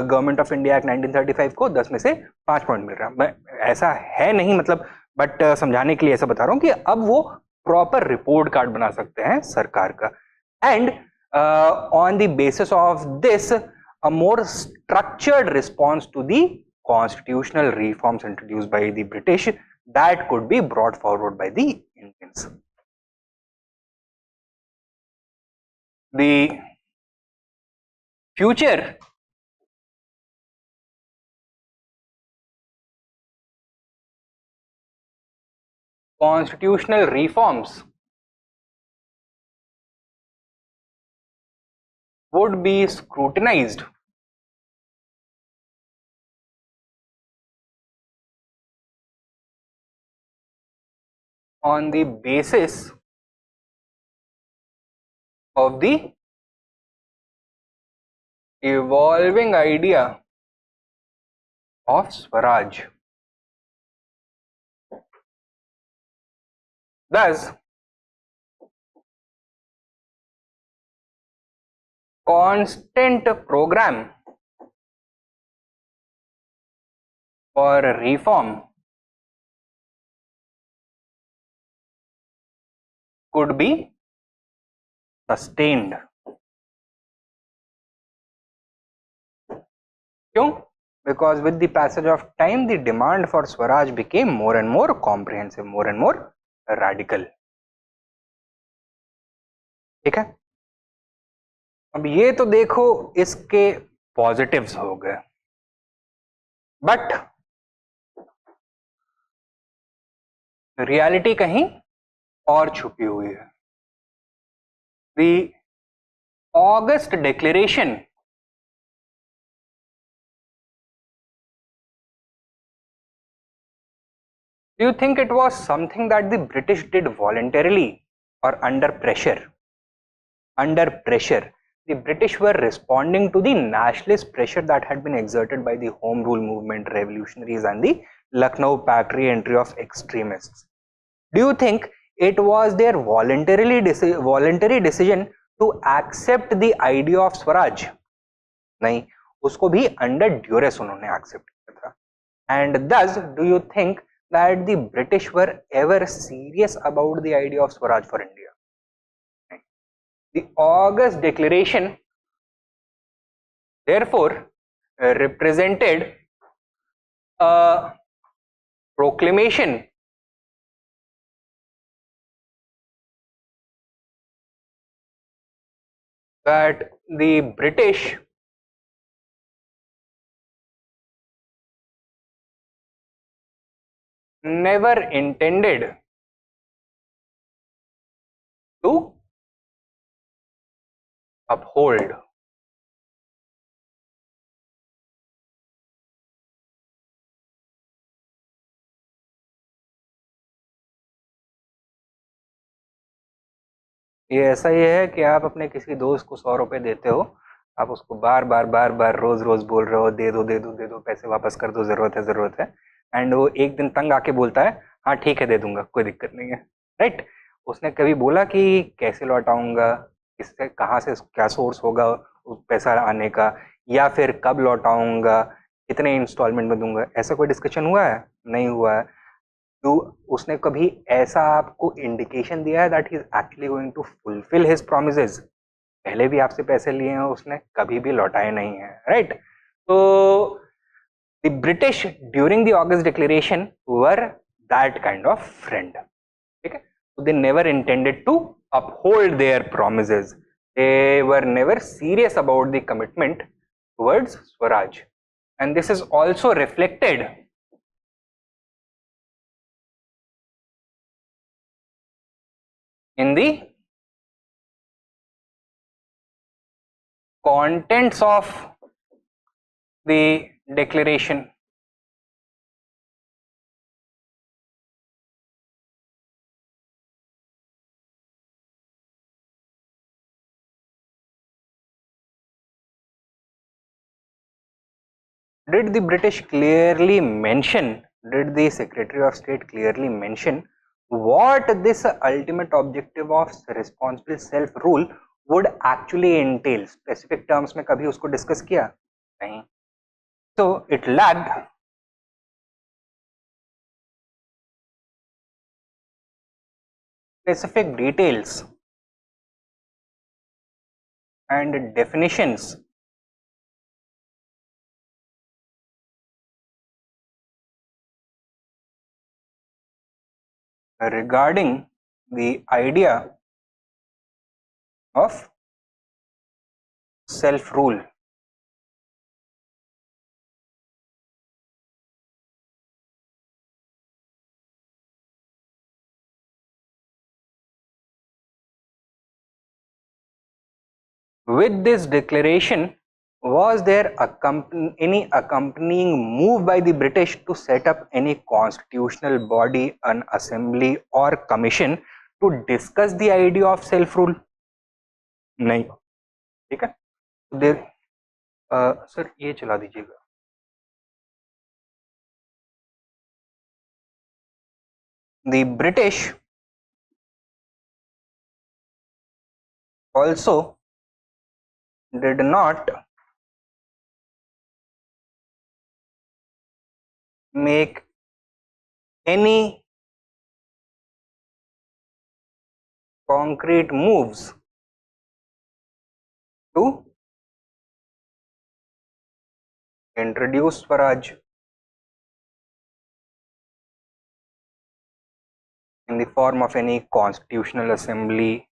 गवर्नमेंट ऑफ इंडिया एक्ट 1935 को 10 में से 5 पॉइंट मिल रहा है. ऐसा है नहीं मतलब, बट समझाने के लिए ऐसा बता रहा हूँ कि अब वो प्रॉपर रिपोर्ट कार्ड बना सकते हैं सरकार का. And on the basis of this, a more structured response to the constitutional reforms introduced by the British that could be brought forward by the Indians. The future constitutional reforms would be scrutinized on the basis of the evolving idea of Swaraj. Thus, constant program for reform could be sustained. Kyun? Because with the passage of time, the demand for Swaraj became more and more comprehensive, more and more radical. ठीक है, अब ये तो देखो इसके positives हो गए, but reality कहीं और छुपी हुई है. The August Declaration do you think it was something that the British did voluntarily or under pressure? Under pressure. The British were responding to the nationalist pressure that had been exerted by the Home Rule movement, revolutionaries and the Lucknow Pact re-entry of extremists. Do you think it was their voluntary decision to accept the idea of Swaraj? नहीं, उसको भी under duress उन्होंने accept किया था. And thus, do you think that the British were ever serious about the idea of Swaraj for India? The August Declaration therefore represented a proclamation that the British never intended to uphold. ये ऐसा ही है कि आप अपने किसी दोस्त को 100 रुपए देते हो, आप उसको बार बार रोज रोज बोल रहे हो दे दो दे दो दे दो, पैसे वापस कर दो, जरूरत है, एंड वो एक दिन तंग आके बोलता है हाँ ठीक है दे दूंगा, कोई दिक्कत नहीं है, राइट। उसने कभी बोला कि कैसे लौटाऊंगा, इससे कहाँ से क्या सोर्स होगा उस पैसा आने का, या फिर कब लौटाऊंगा, कितने इंस्टॉलमेंट में दूंगा, ऐसा कोई डिस्कशन हुआ है? नहीं हुआ है। तो उसने कभी ऐसा आपको इंडिकेशन दिया है that he is actually going to fulfil his promises? पहले भी आपसे पैसे लिए हैं, उसने कभी भी लौटाए नहीं है, राइट। तो the British during the August declaration were that kind of friend, ठीक है। So they never intended to uphold their promises. They were never serious about the commitment towards Swaraj. And this is also reflected in the contents of the declaration. Did the British clearly mention, did the Secretary of State clearly mention what this ultimate objective of responsible self-rule would actually entail? Specific terms में कभी उसको discuss किया? नहीं. So it lacked specific details and definitions regarding the idea of self-rule. With this declaration, was there any accompanying move by the British to set up any constitutional body, an assembly or commission to discuss the idea of self-rule? नहीं, ठीक है। देर sir ये चला दीजिएगा। The British also did not make any concrete moves to introduce Swaraj in the form of any constitutional assembly,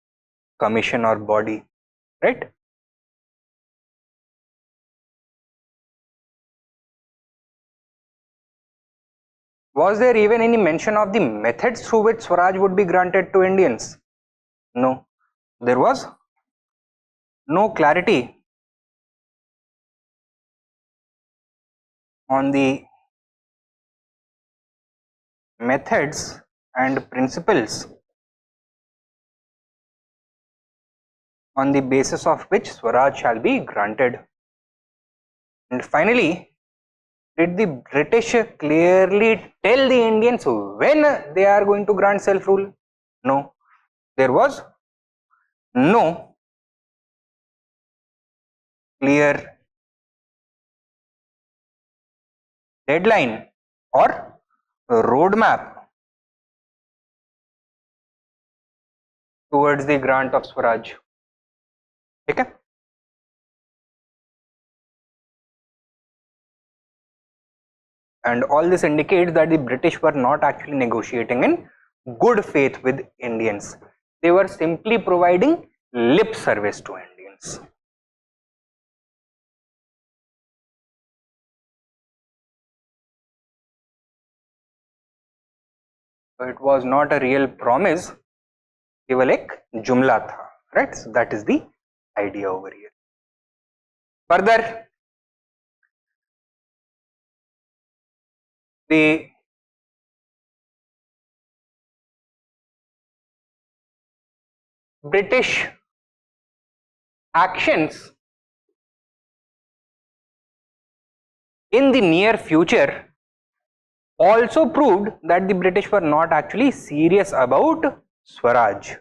commission or body, right? Was there even any mention of the methods through which Swaraj would be granted to Indians? No. There was no clarity on the methods and principles on the basis of which Swaraj shall be granted. And finally, did the British clearly tell the Indians when they are going to grant self-rule? No. There was no clear deadline or roadmap towards the grant of Swaraj. Okay? And all this indicates that the British were not actually negotiating in good faith with Indians. They were simply providing lip service to Indians. So it was not a real promise, केवल एक जुमला था, right? So that is the idea over here. Further, the British actions in the near future also proved that the British were not actually serious about Swaraj.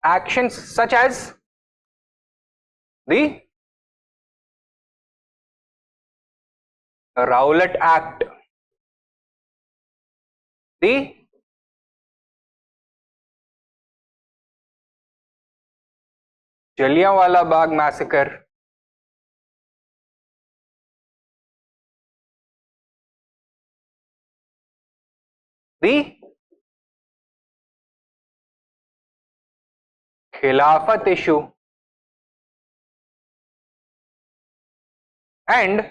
Actions such as the Rowlatt Act, the Jallianwala Bagh massacre, the Khilafat issue, and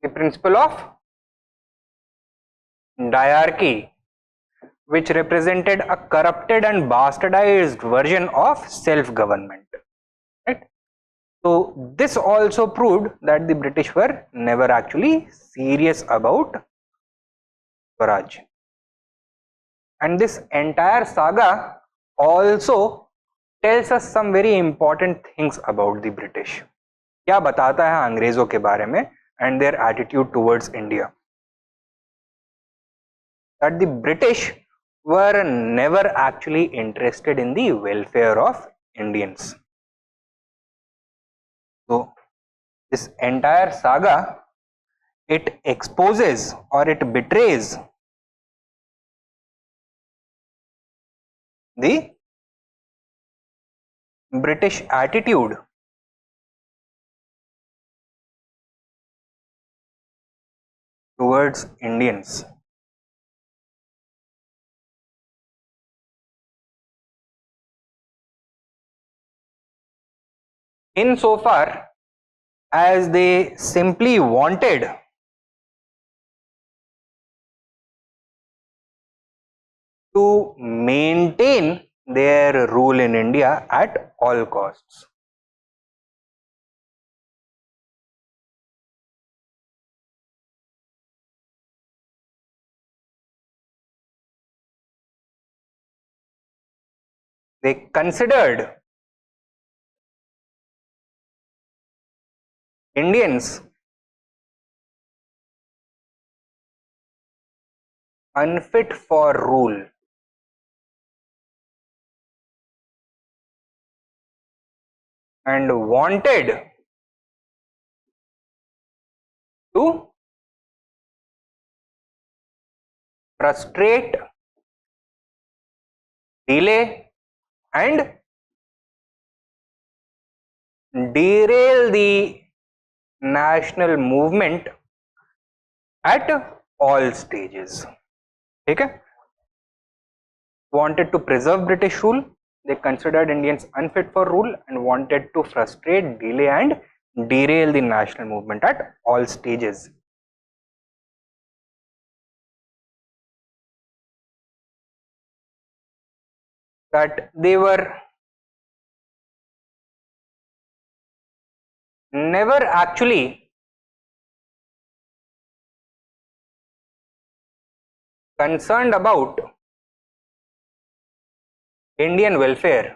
the principle of diarchy, which represented a corrupted and bastardized version of self-government. Right? So this also proved that the British were never actually serious about Swaraj. And this entire saga also tells us some very important things about the British. क्या बताता है अंग्रेजों के बारे में and their attitude towards India? That the British were never actually interested in the welfare of Indians. So this entire saga, it exposes or it betrays the British attitude towards Indians. Insofar as they simply wanted to maintain their rule in India at all costs. They considered Indians unfit for rule. And wanted to frustrate, delay, and derail the national movement at all stages. Okay? Wanted to preserve British rule. They considered Indians unfit for rule and wanted to frustrate, delay, and derail the national movement at all stages. That they were never actually concerned about Indian welfare.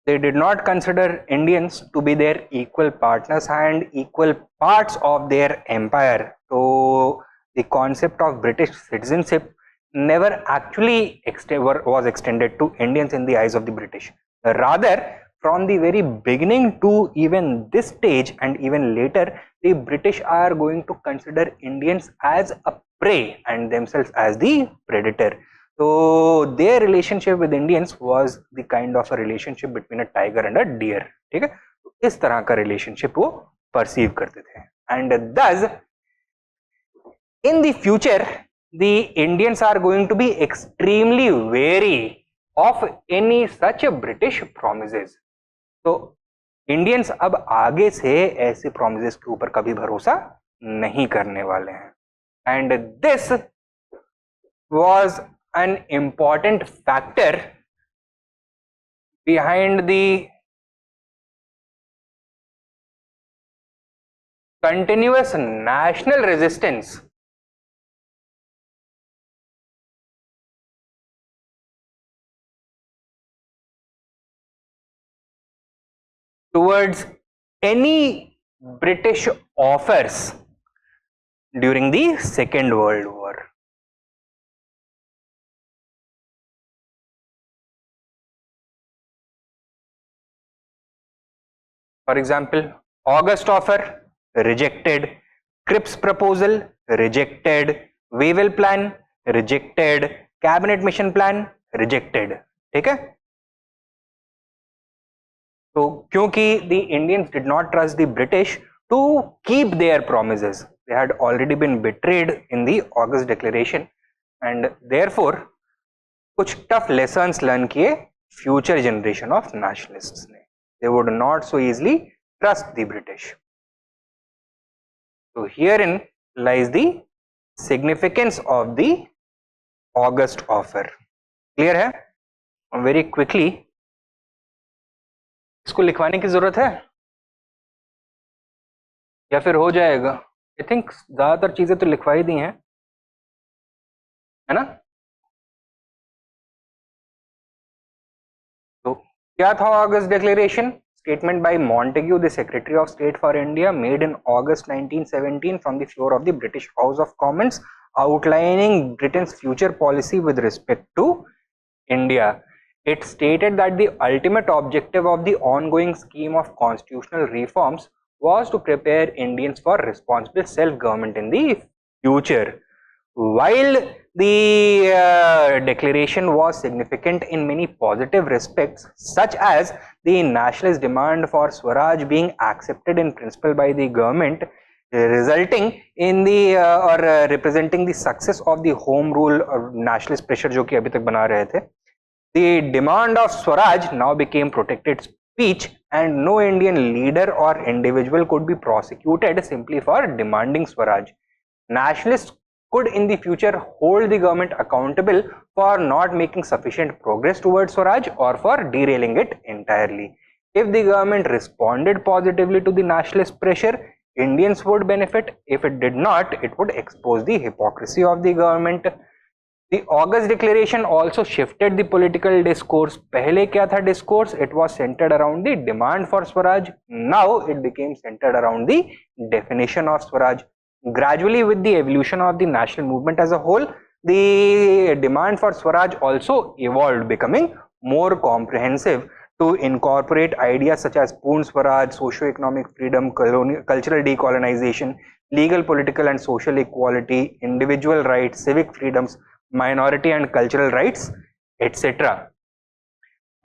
They did not consider Indians to be their equal partners and equal parts of their empire. So the concept of British citizenship never actually was extended to Indians in the eyes of the British. Rather, from the very beginning to even this stage and even later, the British are going to consider Indians as a prey and themselves as the predator. तो their relationship with Indians was the kind of a relationship between a tiger and a deer. ठीक है, तो इस तरह का relationship वो perceive करते थे. And thus in the future the Indians are going to be extremely wary of any such British promises. तो Indians अब आगे से ऐसे promises के ऊपर कभी भरोसा नहीं करने वाले हैं. And this was an important factor behind the continuous national resistance towards any British offers during the Second World War. For example, August offer, rejected. Cripps proposal, rejected. Wavell plan, rejected. Cabinet mission plan, rejected. ठीक है? तो क्योंकि the Indians did not trust the British to keep their promises. They had already been betrayed in the August Declaration, and therefore कुछ tough lessons learn किए future generation of nationalists ने. They would not so easily trust the British. So herein lies the significance of the August offer. Clear है? Very quickly, इसको लिखवाने की जरूरत है या फिर हो जाएगा? आई थिंक ज्यादातर चीजें तो लिखवाई दी हैं, है ना? तो क्या था August declaration? Statement by Montagu, the Secretary of State for India, made in August 1917 from the floor of the British House of Commons, outlining Britain's future policy with respect to India. It stated that the ultimate objective of the ongoing scheme of constitutional reforms was to prepare Indians for responsible self-government in the future. While the declaration was significant in many positive respects, such as the nationalist demand for Swaraj being accepted in principle by the government, resulting in the representing the success of the home rule or nationalist pressure जो कि अभी तक बना रहे थे, the demand of Swaraj now became protected speech, and no Indian leader or individual could be prosecuted simply for demanding Swaraj. Nationalists could in the future hold the government accountable for not making sufficient progress towards Swaraj or for derailing it entirely. If the government responded positively to the nationalist pressure, Indians would benefit. If it did not, it would expose the hypocrisy of the government. The August Declaration also shifted the political discourse. पहले क्या था discourse? It was centered around the demand for Swaraj. Now it became centered around the definition of Swaraj. Gradually, with the evolution of the national movement as a whole, the demand for Swaraj also evolved, becoming more comprehensive to incorporate ideas such as Poon Swaraj, socio-economic freedom, cultural decolonization, legal, political and social equality, individual rights, civic freedoms, minority and cultural rights, etc.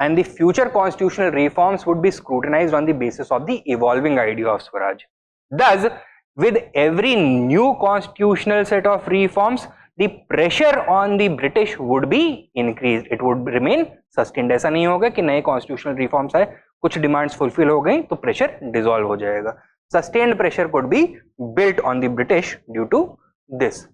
And the future constitutional reforms would be scrutinized on the basis of the evolving idea of Swaraj. Thus, with every new constitutional set of reforms, the pressure on the British would be increased. It would remain sustained. ऐसा नहीं होगा कि नए constitutional reforms आए, कुछ demands fulfill हो गई तो pressure dissolve हो जाएगा. Sustained pressure could be built on the British due to this.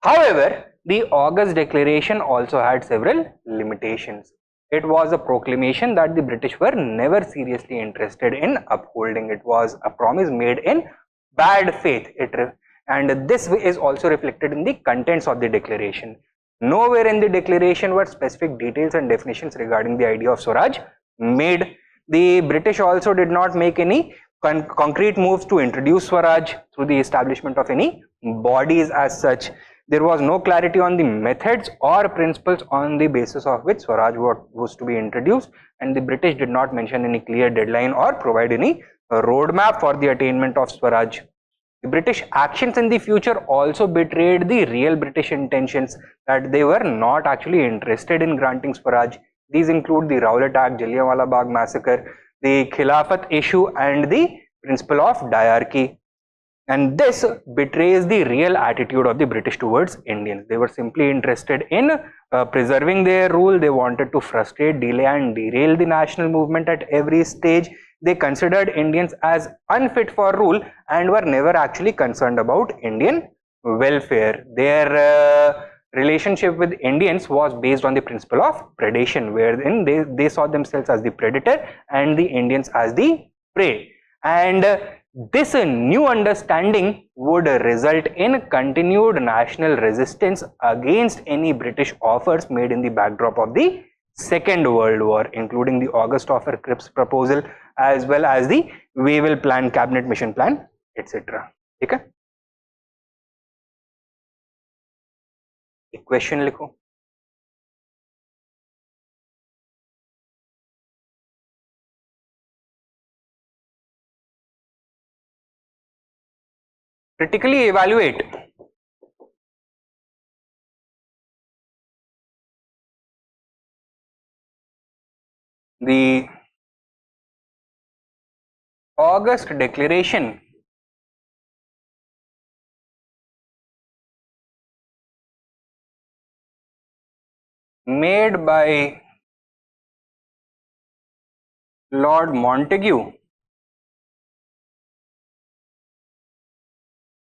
However, the August Declaration also had several limitations. It was a proclamation that the British were never seriously interested in upholding. It was a promise made in bad faith, and this is also reflected in the contents of the declaration. Nowhere in the declaration were specific details and definitions regarding the idea of Swaraj made. The British also did not make any concrete moves to introduce Swaraj through the establishment of any bodies as such. There was no clarity on the methods or principles on the basis of which Swaraj was to be introduced, and the British did not mention any clear deadline or provide any roadmap for the attainment of Swaraj. The British actions in the future also betrayed the real British intentions, that they were not actually interested in granting Swaraj. These include the Rowlatt Act, Jallianwala Bagh massacre, the Khilafat issue and the principle of diarchy. And this betrays the real attitude of the British towards Indians. They were simply interested in preserving their rule. They wanted to frustrate, delay and derail the national movement at every stage. They considered Indians as unfit for rule and were never actually concerned about Indian welfare. Their relationship with Indians was based on the principle of predation, wherein they saw themselves as the predator and the Indians as the prey. And this new understanding would result in continued national resistance against any British offers made in the backdrop of the Second World War, including the August offer Cripps proposal as well as the Wavell plan, cabinet mission plan, etc. ठीक है, question लिखो. Critically evaluate the August Declaration made by Lord Montagu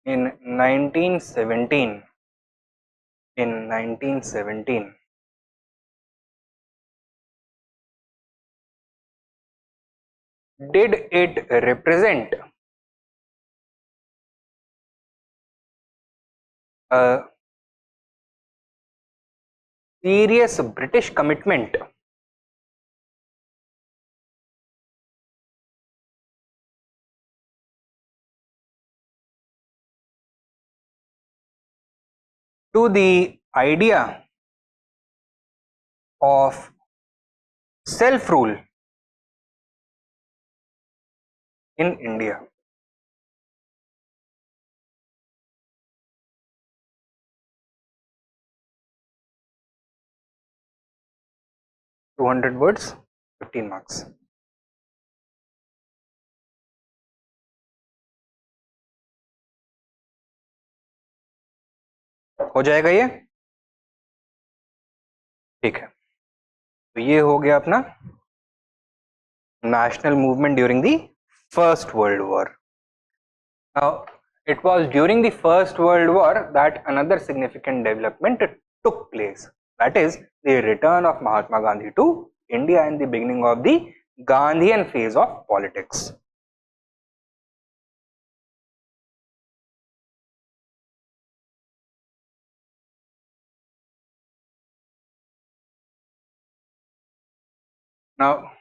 in 1917. In 1917, did it represent a serious British commitment to the idea of self-rule in India? (200 words, 15 marks. हो जाएगा ये? ठीक है, तो ये हो गया अपना national movement during the First World War. Now, it was during the First World War that another significant development took place. That is the return of Mahatma Gandhi to India and the beginning of the Gandhian phase of politics. Now,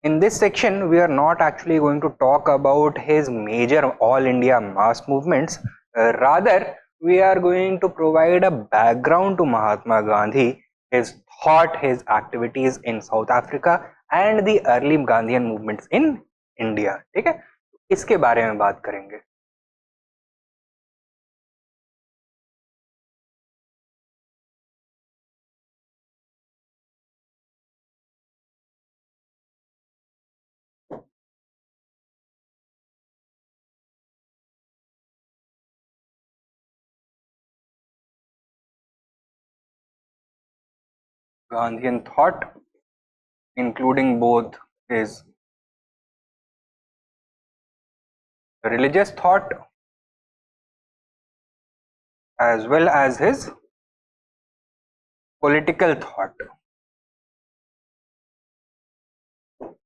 in this section, we are not actually going to talk about his major all India mass movements. Rather, we are going to provide a background to Mahatma Gandhi, his thought, his activities in South Africa and the early Gandhian movements in India. ठीक है, इसके बारे में बात करेंगे. Gandhian thought, including both his religious thought as well as his political thought,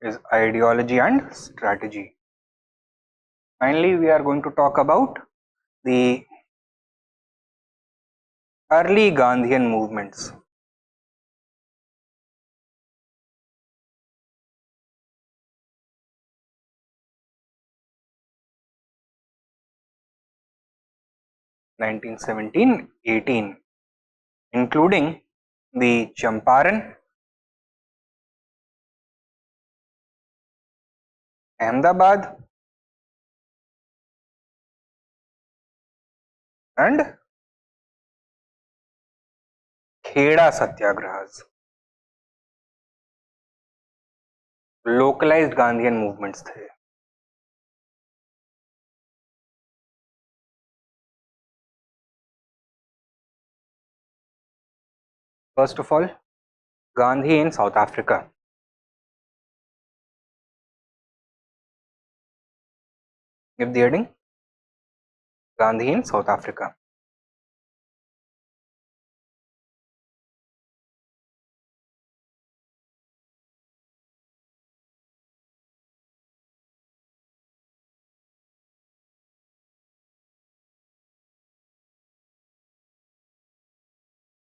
his ideology and strategy. Finally, we are going to talk about the early Gandhian movements. (1917-18), including the Champaran, Ahmedabad and Kheda Satyagrahas. Localized Gandhian movements थे. First of all, Gandhi in South Africa. Give the heading, Gandhi in South Africa.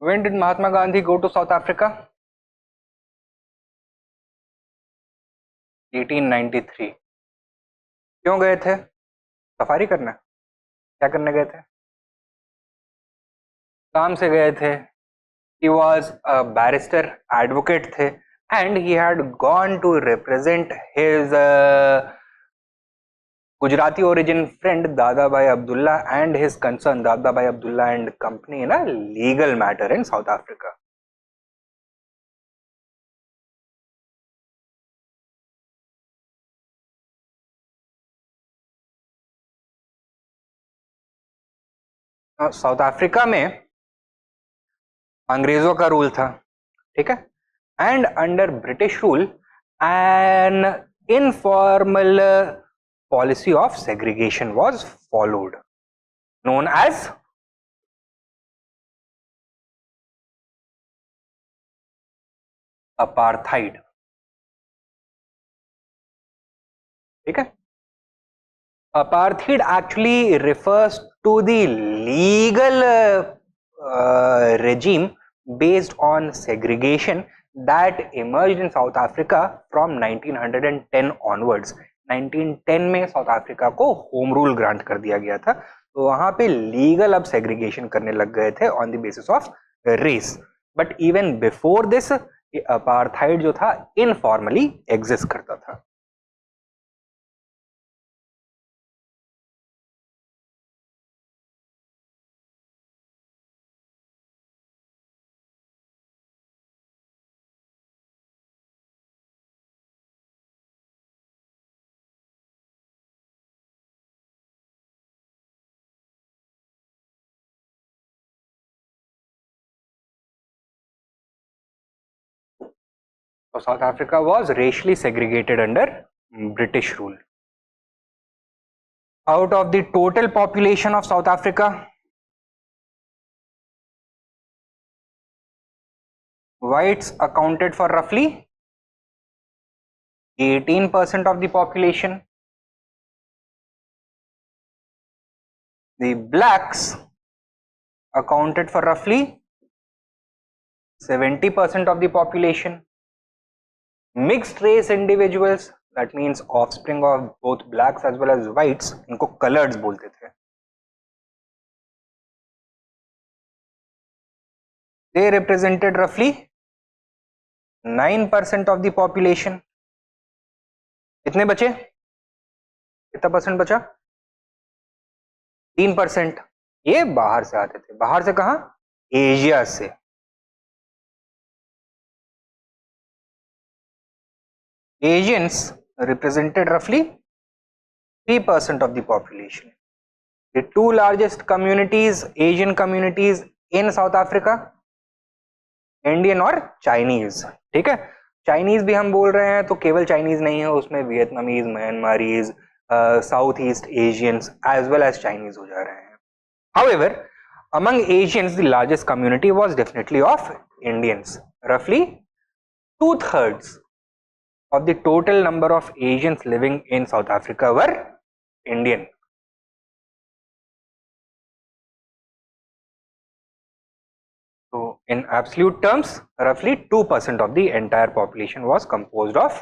When did Mahatma Gandhi go to South Africa? 1893. क्यों गए थे? Safari करना? क्या करने गए थे? काम से गए थे. He was a barrister, advocate थे, and he had gone to represent his Gujarati origin friend Dadabhai Abdullah and his concern Dadabhai Abdullah and company in a legal matter in South Africa. South Africa में अंग्रेजों का rule था, ठीक है, and under British rule an informal policy of segregation was followed known as apartheid. ठीक है, apartheid actually refers to the legal regime based on segregation that emerged in South Africa from 1910 onwards. 1910 में south Africa को home rule grant कर दिया गया था, तो वहां पे लीगल अब सेग्रीगेशन करने लग गए थे on the basis of race. But even before this apartheid जो था इनफॉर्मली एग्जिस्ट करता था. So South Africa was racially segregated under British rule. Out of the total population of South Africa, whites accounted for roughly 18% of the population. The blacks accounted for roughly 70% of the population. Mixed race individuals, that means offspring of both blacks as well as whites, इनको coloreds बोलते थे. They represented roughly 9% of the population. कितने बचे? कितना percent बचा? 3%. ये बाहर से आते थे. बाहर से कहां? एशिया से. Asians represented roughly 3% of the population. The two largest communities, Asian communities in South Africa, Indian और चाइनीज. ठीक है, चाइनीज भी हम बोल रहे हैं तो केवल चाइनीज नहीं है, उसमें Vietnamese, Myanmarese, south east Asians as well as Chinese हो जा रहे हैं. However, among Asians the largest community was definitely of Indians. Roughly 2/3 of the total number of Asians living in South Africa were Indian. So in absolute terms, roughly 2% of the entire population was composed of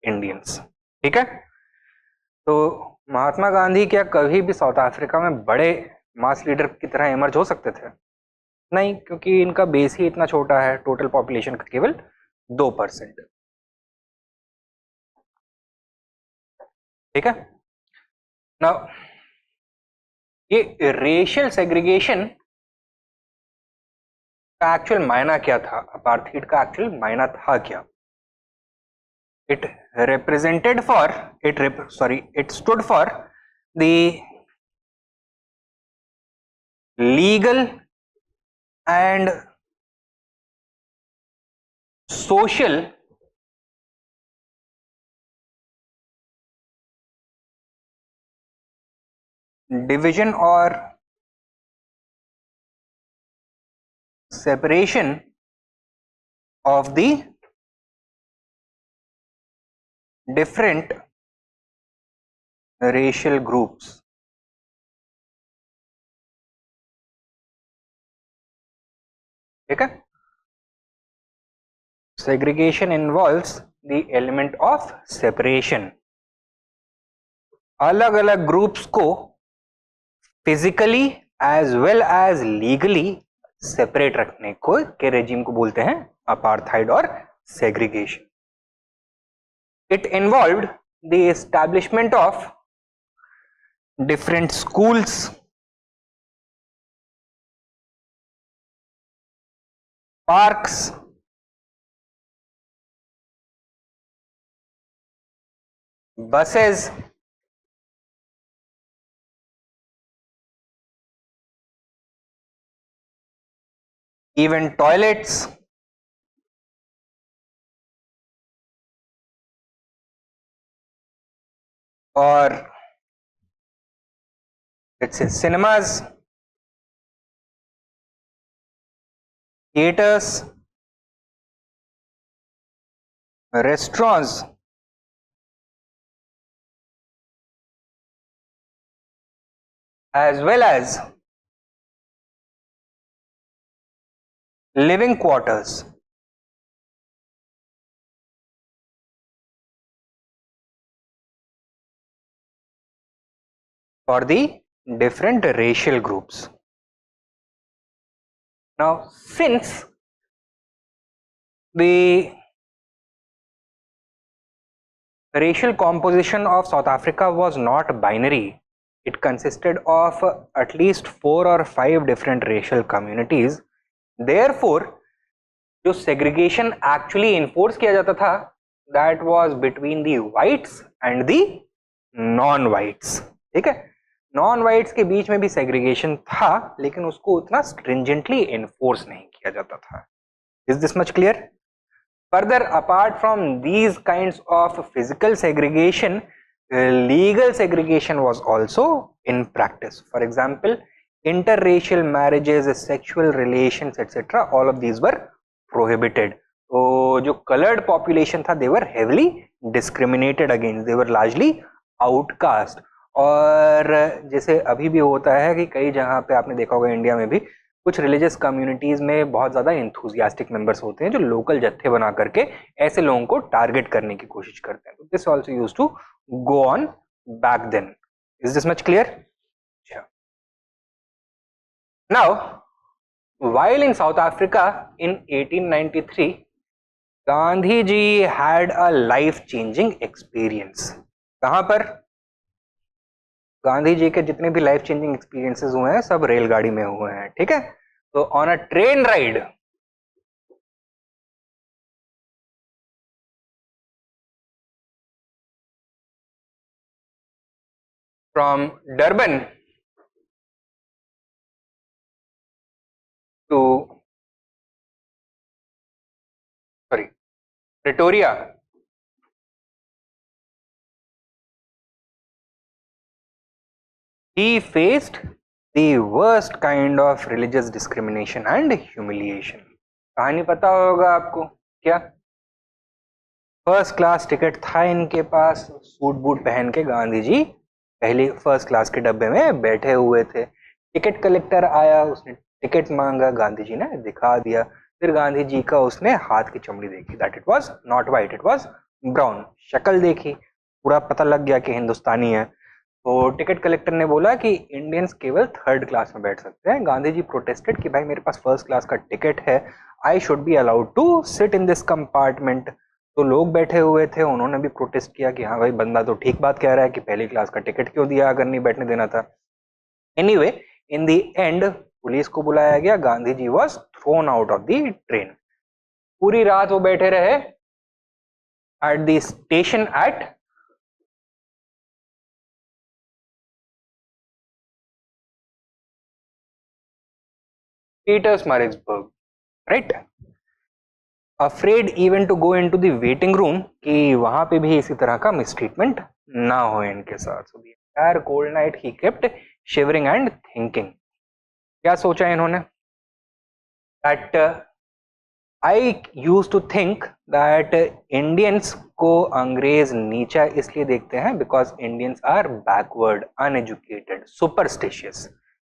Indians. ठीक है, तो महात्मा गांधी क्या कभी भी south Africa में बड़े मास leader की तरह इमर्ज हो सकते थे? नहीं, क्योंकि इनका बेस ही इतना छोटा है, टोटल पॉपुलेशन का केवल 2%. ठीक है, नाउ ये रेशियल सेग्रीगेशन का एक्चुअल मायना क्या था? अपार्थाइड का एक्चुअल मायना था क्या? It represented for it stood for the legal and social division और separation of the different racial groups. ठीक है. Segregation involves the element of separation. अलग अलग ग्रुप्स को physically as well as legally separate रखने को के रेजिम को बोलते हैं अपार्थाइड और segregation. It involved the establishment of different schools, parks, buses, even toilets, or let's say cinemas, theaters, restaurants, as well as living quarters. For the different racial groups. Now, since the racial composition of South Africa was not binary, it consisted of at least 4 or 5 different racial communities. Therefore, जो segregation actually enforce किया जाता था, that was between the whites and the non-whites. ठीक है, non-whites के बीच में भी segregation था, लेकिन उसको उतना stringently enforce नहीं किया जाता था. Is this much clear? Further, apart from these kinds of physical segregation, legal segregation was also in practice. For example, interracial marriages, sexual relations, etc. all of these were prohibited. तो जो colored population था, they were heavily discriminated against. They were largely outcast. और जैसे अभी भी होता है कि कई जगह पे आपने देखा होगा इंडिया में भी कुछ रिलीजियस कम्युनिटीज में बहुत ज्यादा इंथुजियास्टिक मेंबर्स होते हैं जो लोकल जत्थे बना करके ऐसे लोगों को टारगेट करने की कोशिश करते हैं. तो this also used to go on back then. Is this much clear? Now while in South Africa in 1893, Gandhi ji had a life changing experience. कहां पर? गांधी जी के जितने भी लाइफ चेंजिंग एक्सपीरियंसेस हुए हैं सब रेलगाड़ी में हुए हैं. ठीक है, तो on a train ride from Durban to Pretoria, he faced the worst kind of religious discrimination and humiliation. कहानी पता होगा आपको क्या? फर्स्ट क्लास टिकट था इनके पास, सूट बूट पहन के गांधी जी पहली फर्स्ट क्लास के डब्बे में बैठे हुए थे. टिकट कलेक्टर आया, उसने टिकट मांगा, गांधी जी ने दिखा दिया. फिर गांधी जी का उसने हाथ की चमड़ी देखी, that it was not white, it was brown. शक्ल देखी, पूरा पता लग गया कि हिंदुस्तानी है. तो टिकट कलेक्टर ने बोला कि इंडियंस केवल थर्ड क्लास में बैठ सकते हैं. गांधी जी प्रोटेस्टेड कि भाई मेरे पास फर्स्ट क्लास का टिकट है, I should be allowed to sit in this compartment. तो लोग बैठे हुए थे, उन्होंने भी प्रोटेस्ट किया कि हाँ भाई बंदा तो ठीक बात कह रहा है कि पहली क्लास का टिकट क्यों दिया अगर नहीं बैठने देना था. Anyway, in the end police को बुलाया गया, Gandhi ji was thrown out of the train. पूरी रात वो बैठे रहे at the station at Pietersmaritzburg, right? Afraid even to go into the waiting room कि वहां पे भी इसी तरह का मिसट्रीटमेंट ना हो इनके साथ. So the entire cold night he kept shivering and thinking. क्या सोचा इन्होंने? That I used to think that Indians को अंग्रेज नीचा इसलिए देखते हैं because Indians are backward, uneducated, superstitious.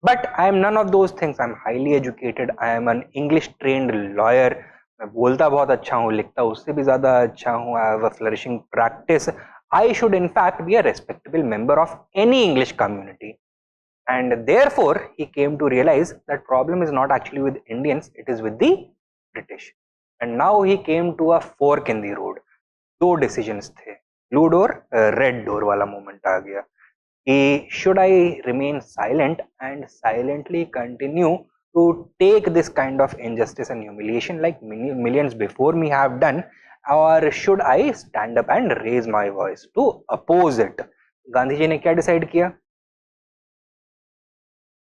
But I am none of those things. I am highly educated. I am an English trained lawyer. मैं बोलता बहुत अच्छा हूँ, लिखता उससे भी ज़्यादा अच्छा हूँ. I have a flourishing practice. I should in fact be a respectable member of any English community. And therefore, he came to realize that problem is not actually with Indians, it is with the British. And now he came to a fork in the road. दो decisions थे, blue door, red door वाला moment आ गया. Should I remain silent and silently continue to take this kind of injustice and humiliation like millions before me have done, or should I stand up and raise my voice to oppose it? Gandhi ji ने क्या decide किया?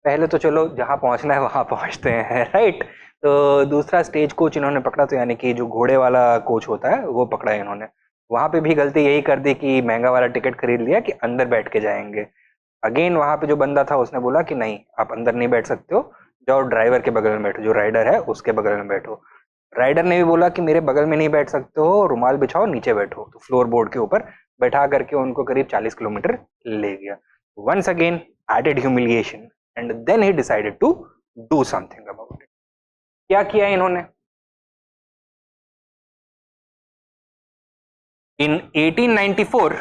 पहले तो चलो जहां पहुंचना है वहां पहुंचते हैं, राइट. तो दूसरा स्टेज कोच इन्होंने पकड़ा, तो यानी कि जो घोड़े वाला कोच होता है वो पकड़ा इन्होंने. वहां पे भी गलती यही कर दी कि महंगा वाला टिकट खरीद लिया कि अंदर बैठ के जाएंगे. अगेन वहां पे जो बंदा था उसने बोला कि नहीं, आप अंदर नहीं बैठ सकते हो, जाओ ड्राइवर के बगल में बैठो, जो राइडर है उसके बगल में बैठो. राइडर ने भी बोला कि मेरे बगल में नहीं बैठ सकते हो, रुमाल बिछाओ नीचे बैठो. तो फ्लोर बोर्ड के ऊपर बैठा करके उनको करीब 40 किलोमीटर ले गया. Once again added humiliation, and then he decided to do something about it. क्या किया इन्होंने? In 1894,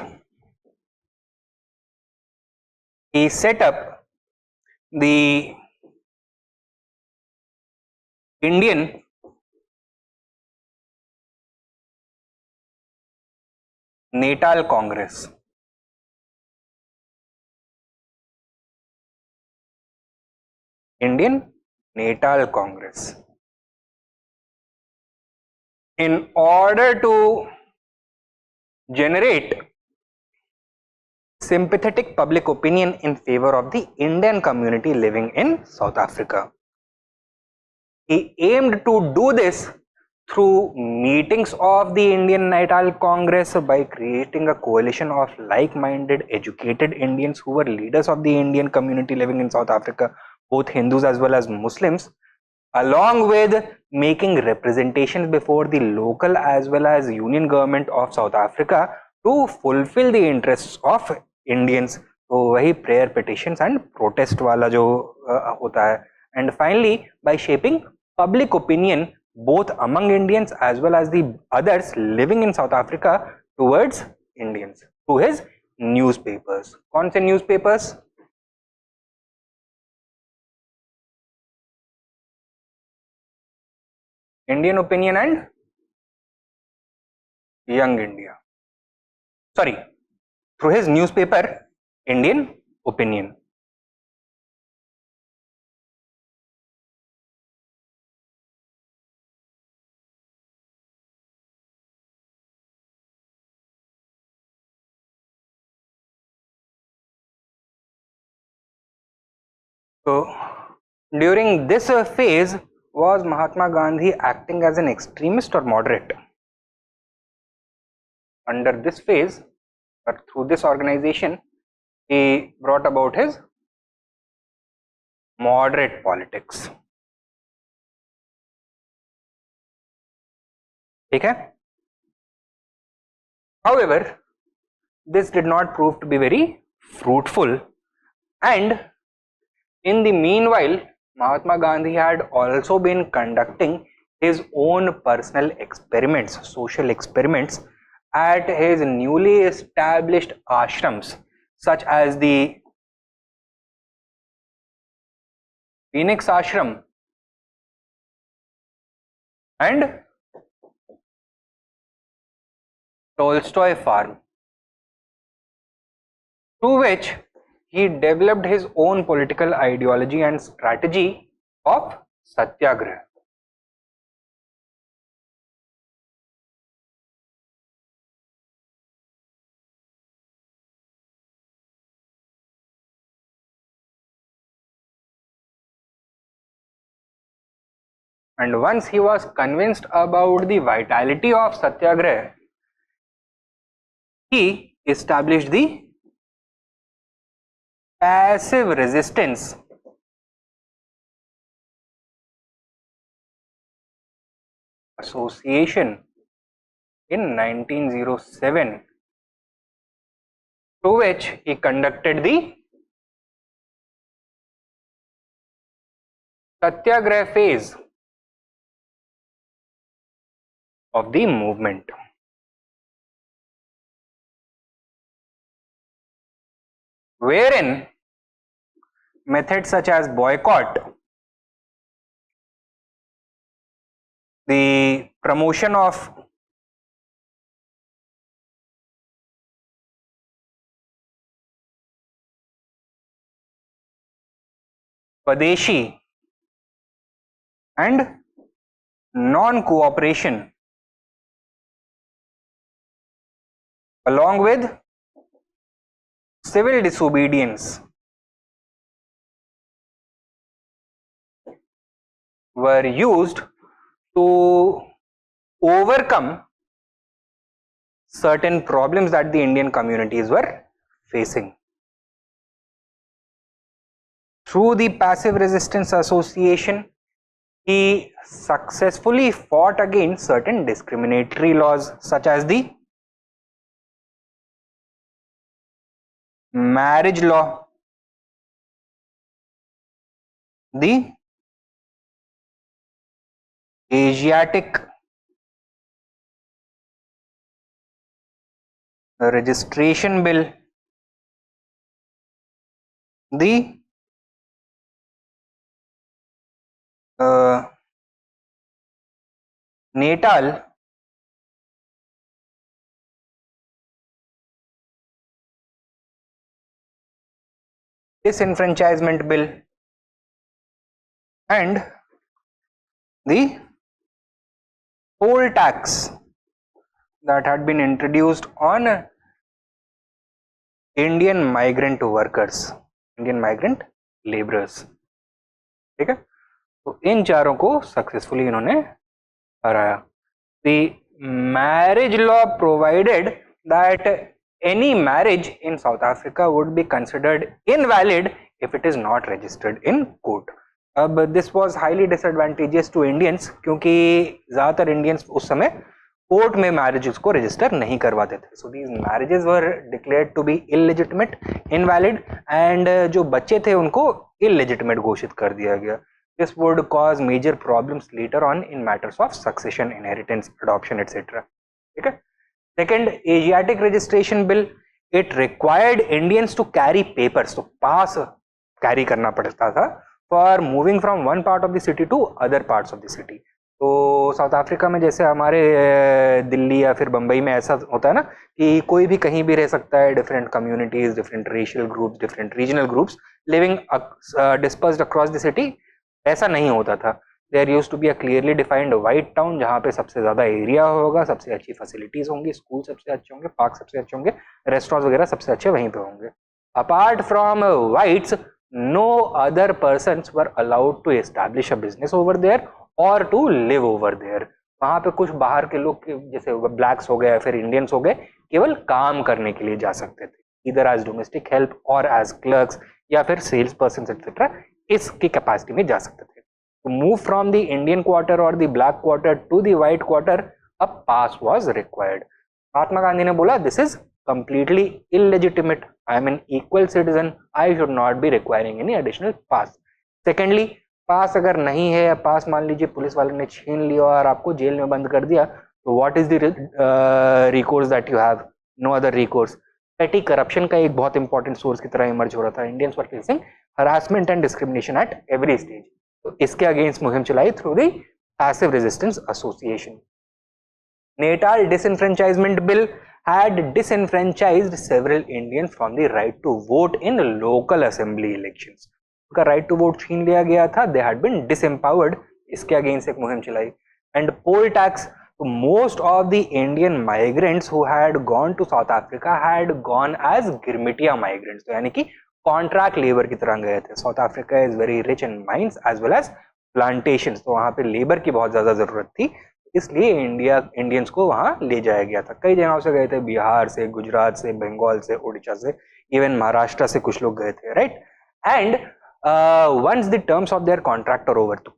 he set up the Indian Natal Congress. Indian Natal Congress. In order to generate sympathetic public opinion in favor of the Indian community living in South Africa. He aimed to do this through meetings of the Indian Natal Congress by creating a coalition of like-minded, educated Indians who were leaders of the Indian community living in South Africa, both Hindus as well as Muslims, along with making representations before the local as well as union government of South Africa to fulfill the interests of Indians. तो वही prayer petitions and protest वाला जो होता है. And finally, by shaping public opinion both among Indians as well as the others living in South Africa towards Indians through his newspapers. कौन से newspapers? Indian Opinion and Young India. Sorry, through his newspaper Indian Opinion. So during this phase, was Mahatma Gandhi acting as an extremist or moderate? Under this phase, or through this organization, he brought about his moderate politics. ठीक है? However, this did not prove to be very fruitful, and in the meanwhile, Mahatma Gandhi had also been conducting his own personal experiments, social experiments at his newly established ashrams such as the Phoenix Ashram and Tolstoy Farm, through which he developed his own political ideology and strategy of satyagraha. And once he was convinced about the vitality of satyagraha, he established the passive resistance association in 1907, through which he conducted the Satyagraha phase of the movement, wherein methods such as boycott, the promotion of Swadeshi and non-cooperation, along with civil disobedience, were used to overcome certain problems that the Indian communities were facing. Through the Passive Resistance Association, he successfully fought against certain discriminatory laws such as the marriage law, the Asiatic registration bill, the natal disenfranchisement bill, and the poll tax that had been introduced on Indian migrant workers, Indian migrant laborers. ठीक है, तो इन चारों को successfully इन्होंने हराया. The marriage law provided that any marriage in South Africa would be considered invalid if it is not registered in court. अब this was highly disadvantageous to Indians क्योंकि ज़्यादातर Indians उस समय कोर्ट में मैरिजेस को register नहीं करवाते थे. So these marriages were declared to be illegitimate, invalid, and जो बच्चे थे उनको illegitimate घोषित कर दिया गया. This would cause major problems later on in matters of succession, inheritance, adoption, etc. ठीक है. Second, Asiatic registration bill, it required Indians to carry papers, तो pass carry करना पड़ता था for moving from one part of the city to other parts of the city. तो south Africa में जैसे हमारे दिल्ली या फिर बम्बई में ऐसा होता है ना कि कोई भी कहीं भी रह सकता है, different communities, different racial groups, different regional groups living dispersed across the city, ऐसा नहीं होता था. There used to be a clearly defined white town जहाँ पे सबसे ज़्यादा एरिया होगा, सबसे अच्छी फैसिलिटीज़ होंगी, स्कूल सबसे अच्छे होंगे, पार्क सबसे अच्छे होंगे, रेस्टोरेंट्स वगैरह सबसे अच्छे वहीं पे होंगे. Apart from whites, no other persons were allowed to establish a business over there और टू लिव ओवर देयर. वहाँ पे कुछ बाहर के लोग जैसे ब्लैक्स हो गए या फिर इंडियंस हो गए केवल काम करने के लिए जा सकते थे, इधर एज डोमेस्टिक हेल्प और एज क्लर्क्स या फिर सेल्स पर्सन एक्सेट्रा, इसकी कैपेसिटी में जा सकते थे. To move from the Indian quarter or the black quarter to the white quarter, a pass was required. Mahatma Gandhi ने बोला this is completely illegitimate. I am an equal citizen. I should not be requiring any additional pass. Secondly, पास अगर नहीं है या पास मान लीजिए police वाले ने छीन लिया और आपको जेल में बंद कर दिया, तो what is the recourse that you have? No other recourse. Petty corruption का एक बहुत इंपॉर्टेंट सोर्स की तरह इमर्ज हो रहा था. Indians were facing harassment and discrimination at every stage. तो इसके अगेंस्ट मुहिम चलाई through the passive resistance association. Natal disenfranchisement bill had disenfranchised several Indians from the right to vote in local assembly elections. उनका right to vote छीन लिया गया था. They had been disempowered. इसके अगेंस्ट एक मुहिम चलाई. And poll tax, most of the Indian migrants who had gone to South Africa had gone as Girmitiya migrants. तो यानी कि कॉन्ट्रैक्ट लेबर की तरह गए थे. South Africa is very rich in mines as well as plantations, तो वहाँ पे लेबर की बहुत ज़्यादा ज़रूरत थी, इसलिए इंडियंस को वहाँ ले जाया गया था. कई जगहों से गए थे, बिहार से, गुजरात से, बंगाल से, उड़ीसा से, इवन महाराष्ट्र से कुछ लोग गए थे, right. And once the terms of their contract are over, तो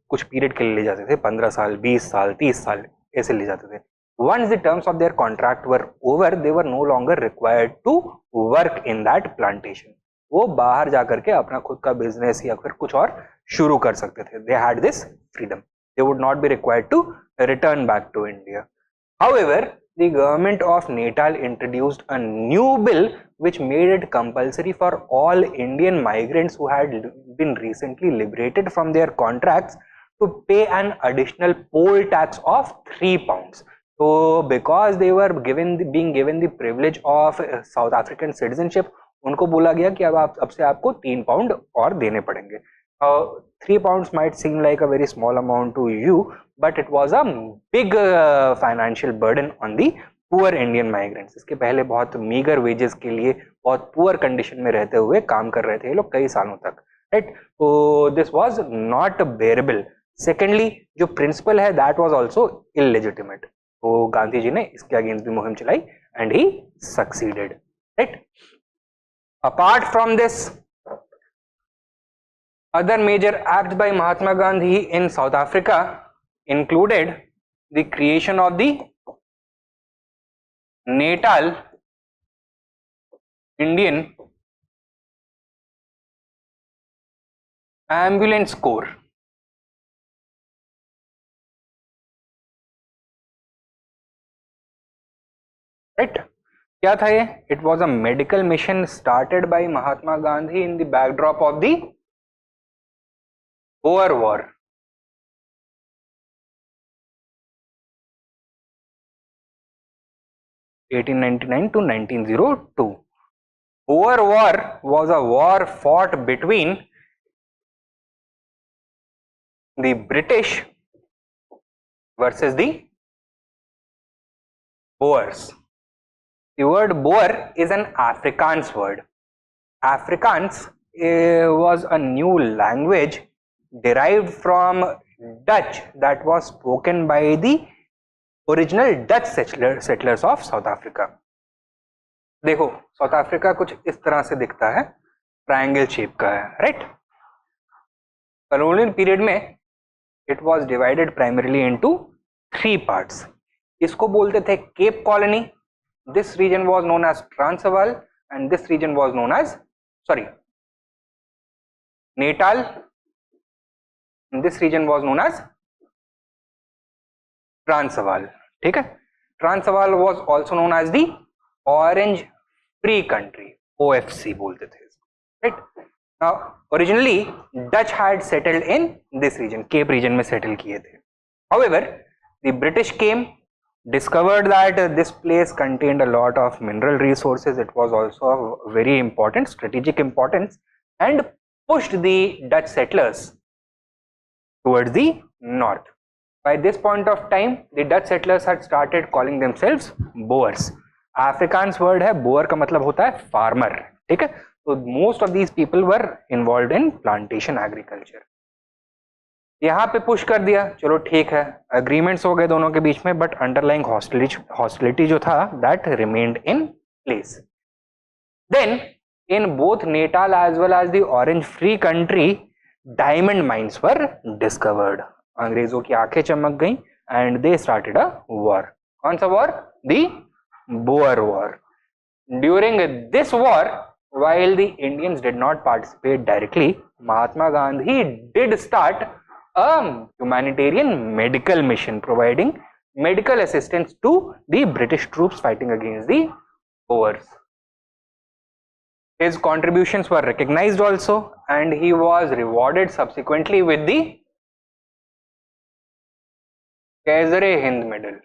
कुछ पीरियड के लिए ले जाते थे, 15 साल, 20 साल, 30 साल ऐसे ले जाते थे. Once the terms of their contract were over, they were no longer required to work in that plantation. वो बाहर जाकर के अपना खुद का बिजनेस या फिर कुछ और शुरू कर सकते थे. They had this freedom. They would not be required to return back to India. However, the government of Natal introduced a new bill which made it compulsory for all Indian migrants who had been recently liberated from their contracts to pay an additional poll tax of 3 pounds. So because they were being given the privilege of South African citizenship, उनको बोला गया कि अब से आपको 3 pound और देने पड़ेंगे. 3 pounds might seem like a very small amount to you, but it was a big financial burden on the poor Indian migrants. इसके पहले बहुत meager wages के लिए बहुत poor condition में रहते हुए काम कर रहे थे ये लोग कई सालों तक, right? So this was not bearable. Secondly, जो principle है that was also illegitimate. तो गांधी जी ने इसके अगेंस्ट भी मुहिम चलाई and he succeeded, right? Apart from this, other major acts by Mahatma Gandhi in South Africa included the creation of the Natal Indian Ambulance Corps. Right? क्या था ये? It was a medical mission started by Mahatma Gandhi in the backdrop of the Boer War. 1899 to 1902. Boer War was a war fought between the British versus the Boers. The word Boer is an Afrikaans word. Afrikaans was a new language derived from Dutch that was spoken by the original Dutch settlers of South Africa. देखो south Africa कुछ इस तरह से दिखता है, triangle shape का है, right? Colonial period में it was divided primarily into 3 parts. इसको बोलते थे Cape Colony. This region was known as Transvaal and this region was known as Natal. This region was known as Transvaal. ठीक है? Transvaal was also known as the Orange Free Country, OFC बोलते थे, right? Now originally Dutch had settled in this region, Cape region में settle किए थे. However the British came, discovered that this place contained a lot of mineral resources. It was also of very important strategic importance and pushed the Dutch settlers towards the north. By this point of time, the Dutch settlers had started calling themselves Boers. Afrikaans word है, Boer का मतलब होता है farmer. ठीक है? So most of these people were involved in plantation agriculture. यहाँ पे push कर दिया, चलो ठीक है, अग्रीमेंट्स हो गए दोनों के बीच में, बट अंडरलाइंग हॉस्टिलिटी जो था that remained in place. Then in both Natal as well as the Orange Free Country diamond mines were discovered. अंग्रेजों की आंखें चमक गई and they started a war. कौन सा war? The Boer war. During this war, while the Indians did not participate directly, Mahatma Gandhi did start a humanitarian medical mission providing medical assistance to the British troops fighting against the Boers. His contributions were recognized also and he was rewarded subsequently with the Kaiser-e-Hind medal.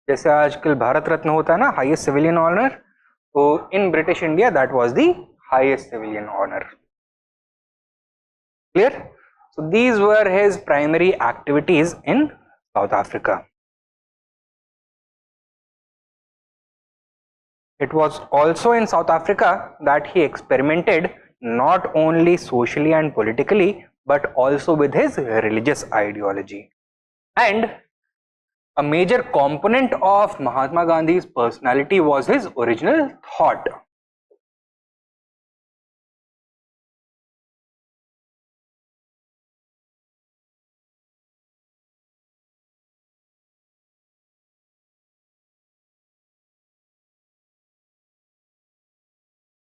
जैसे आजकल भारत रत्न होता है ना, highest civilian honour, तो in British India that was the highest civilian honor. Clear? So these were his primary activities in South Africa. It was also in South Africa that he experimented not only socially and politically but also with his religious ideology. And a major component of Mahatma Gandhi's personality was his original thought.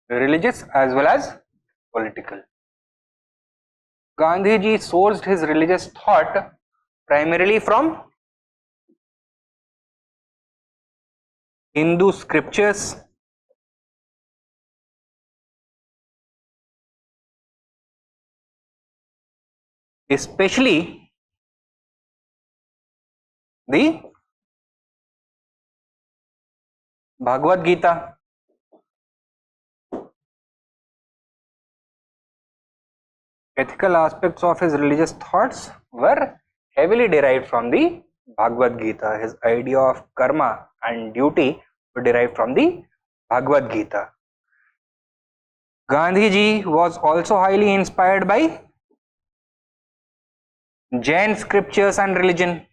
religious as well as political. Gandhiji sourced his religious thought primarily from Hindu scriptures, especially the Bhagavad Gita. Ethical aspects of his religious thoughts were heavily derived from the Bhagavad Gita. His idea of karma and duty were derived from the Bhagavad Gita. Gandhiji was also highly inspired by Jain scriptures and religion.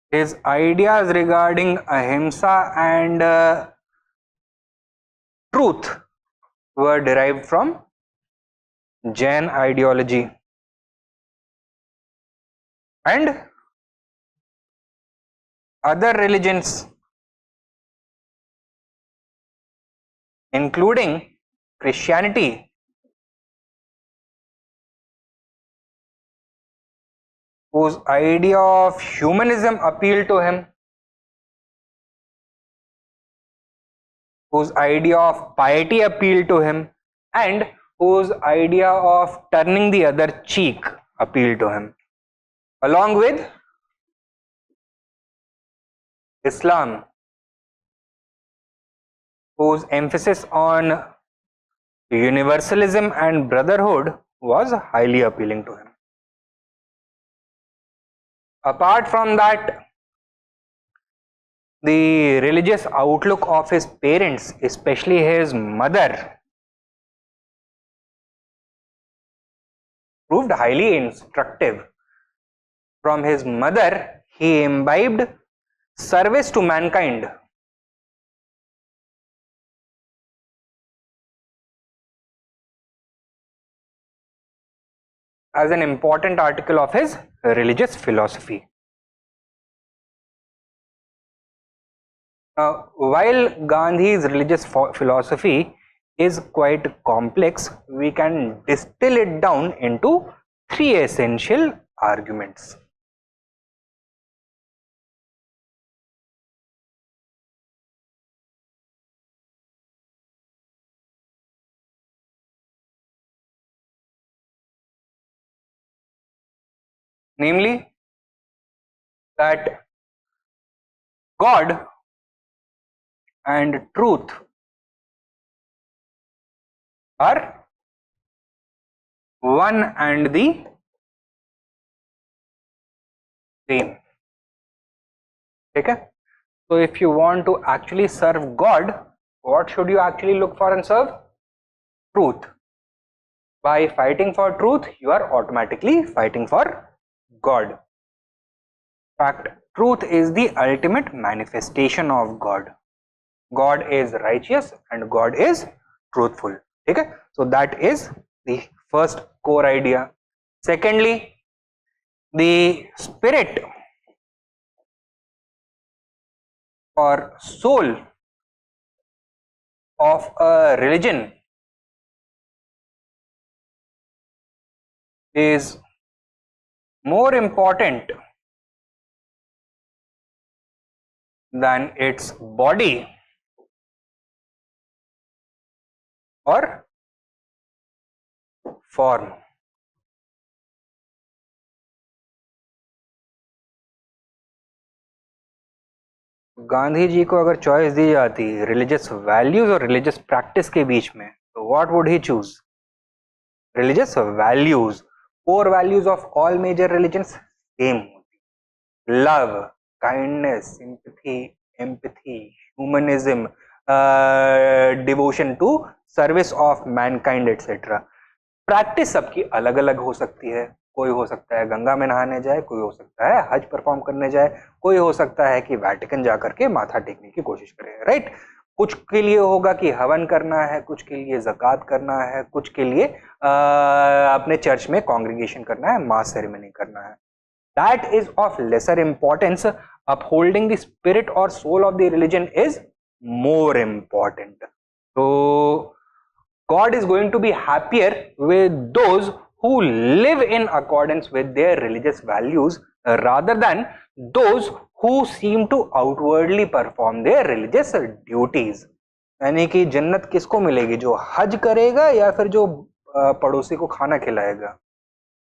His ideas regarding ahimsa and truth were derived from Jain ideology. And other religions, including Christianity, whose idea of humanism appealed to him, whose idea of piety appealed to him, and whose idea of turning the other cheek appealed to him, along with Islam, whose emphasis on universalism and brotherhood was highly appealing to him. Apart from that, the religious outlook of his parents, especially his mother, proved highly instructive. From his mother, he imbibed service to mankind. As an important article of his religious philosophy. Now, while Gandhi's religious philosophy is quite complex, we can distill it down into three essential arguments. Namely, that God and truth are one and the same. Okay? So if you want to actually serve God, what should you actually look for and serve? Truth. By fighting for truth, you are automatically fighting for God. In fact, truth is the ultimate manifestation of God. God is righteous and God is truthful. Okay? So that is the first core idea. Secondly, the spirit or soul of a religion is more important than its body or form. Gandhi ji को अगर choice दी जाती religious values और religious practice के बीच में, तो what would he choose? Religious values. Core values of all major religions same होती, love, kindness, sympathy, empathy, humanism, devotion to service of mankind etcetera. Practice सबकी अलग अलग हो सकती है. कोई हो सकता है गंगा में नहाने जाए, कोई हो सकता है हज परफॉर्म करने जाए, कोई हो सकता है कि वैटिकन जाकर के माथा टेकने की कोशिश करे, राइट? कुछ के लिए होगा कि हवन करना है, कुछ के लिए ज़कात करना है, कुछ के लिए अपने चर्च में कॉन्ग्रीगेशन करना है, मास सेरेमनी करना है. That is of lesser importance. Upholding the spirit or soul of the religion is more important. So God is going to be happier with those who live in accordance with their religious values rather than those who seem to outwardly perform their religious duties. यानी कि जन्नत किसको मिलेगी, जो हज करेगा या फिर जो पड़ोसी को खाना खिलाएगा,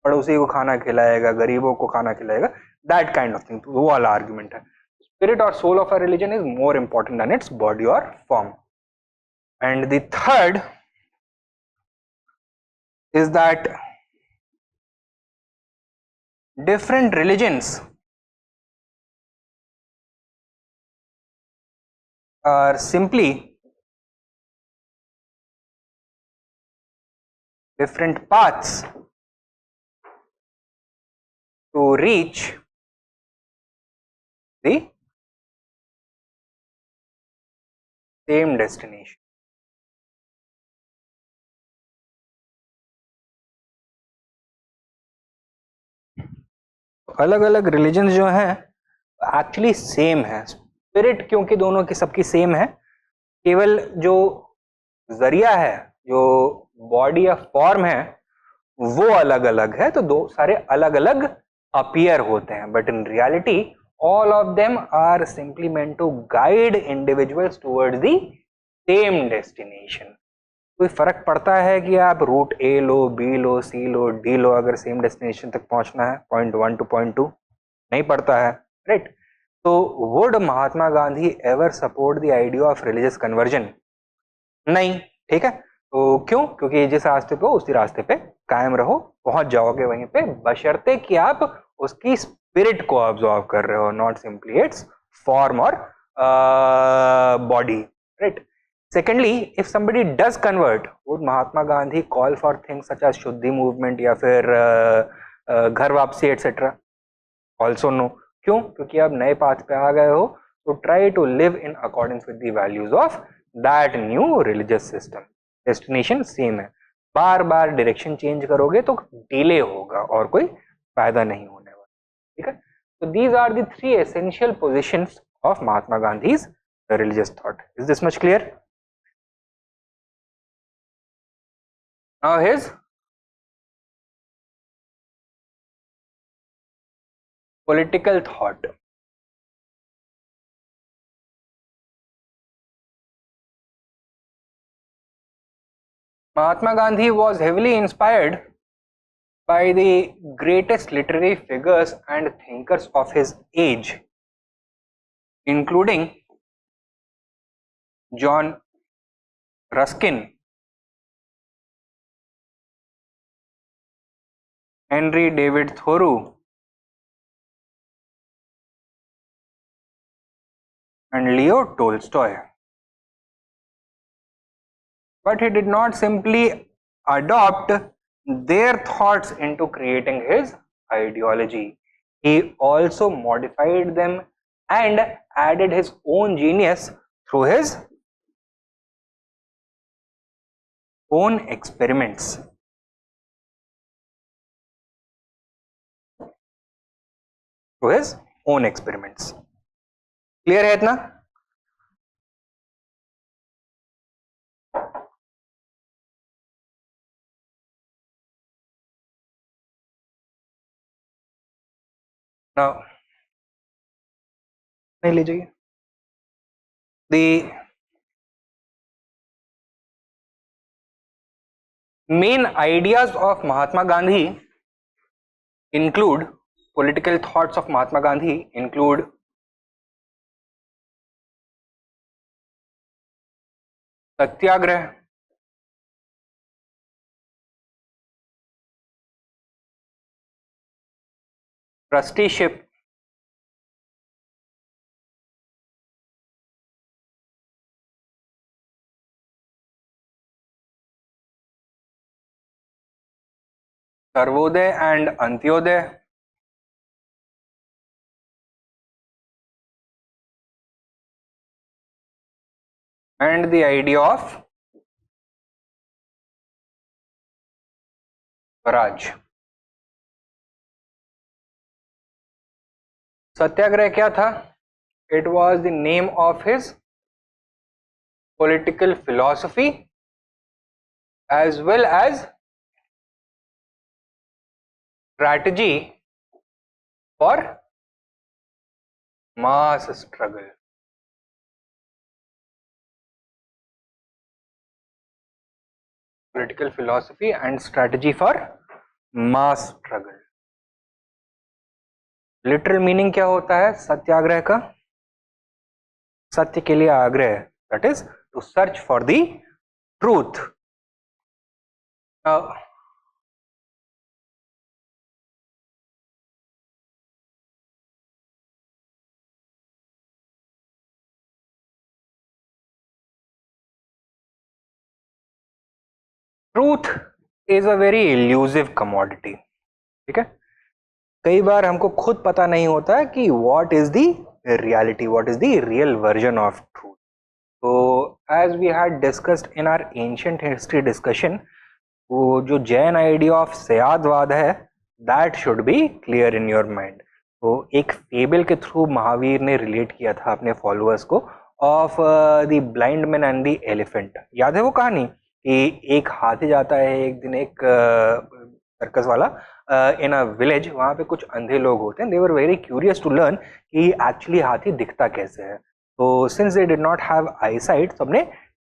पड़ोसी को खाना खिलाएगा, गरीबों को खाना खिलाएगा, दैट काइंड ऑफ थिंग. वो वाला आर्ग्यूमेंट है. स्पिरिट और soul of a religion is more important than its body और form. And the third is that different religions are simply different paths to reach the same destination. अलग अलग religions जो हैं actually same है. Spirit क्योंकि दोनों की सबकी सेम है, केवल जो जरिया है, जो बॉडी या फॉर्म है, वो अलग अलग है. तो दो सारे अलग अलग अपीयर होते हैं, but in reality all of them are simply meant to guide individuals towards the same destination. कोई फर्क पड़ता है कि आप रूट ए लो, बी लो, सी लो, डी लो, अगर सेम डेस्टिनेशन तक पहुंचना है, पॉइंट 1 टू पॉइंट 2? नहीं पड़ता है, राइट? तो would Mahatma Gandhi ever support the idea of religious conversion? नहीं. ठीक है, तो क्यों? क्योंकि जिस रास्ते पे हो उसी रास्ते पे कायम रहो, पहुंच जाओगे वहीं पे, बशर्ते कि आप उसकी स्पिरिट को ऑब्जर्व कर रहे हो, नॉट सिंपली इट्स फॉर्म और body, right? Secondly, if somebody does convert, would Mahatma Gandhi call for things such as शुद्धि मूवमेंट या फिर घर वापसी एटसेट्रा? Also no. क्यों? क्योंकि आप नए पाथ पे आ गए हो, तो try to live in accordance with the values of that new religious system. Destination same है, बार बार डायरेक्शन चेंज करोगे तो डिले होगा और कोई फायदा नहीं होने वाला. ठीक है, तो these are the three essential positions of Mahatma Gandhi's religious thought. Is this much clear? Now his political thought. Mahatma Gandhi was heavily inspired by the greatest literary figures and thinkers of his age, including John Ruskin, Henry David Thoreau, and Leo Tolstoy. But he did not simply adopt their thoughts into creating his ideology. He also modified them and added his own genius through his own experiments. Through his own experiments. Clear है इतना? Now, नहीं ले जाइए. The main ideas of Mahatma Gandhi include, political thoughts of Mahatma Gandhi include satyagraha, trusteeship, sarvodaya and antyodaya, and the idea of swaraj. Satyagraha क्या था? It was the name of his political philosophy as well as strategy for mass struggle. Political philosophy and strategy for mass struggle. Literal meaning क्या होता है सत्याग्रह का? सत्य के लिए आग्रह, that is to search for the truth. Truth is a very elusive commodity, ठीक है। कई बार हमको खुद पता नहीं होता है कि what is the reality, what is the real version of truth. तो as we had discussed in our ancient history discussion, वो जो जैन आइडिया ऑफ सयादवाद है, that should be clear in your mind. तो एक फेबल के थ्रू महावीर ने relate किया था अपने फॉलोअर्स को of the blind man and the elephant. याद है वो कहानी कि एक हाथी जाता है एक दिन एक सर्कस वाला इन अ विलेज, वहाँ पे कुछ अंधे लोग होते हैं, they were very curious to learn कि एक्चुअली हाथी दिखता कैसे है। तो since they did not have eyesight, सबने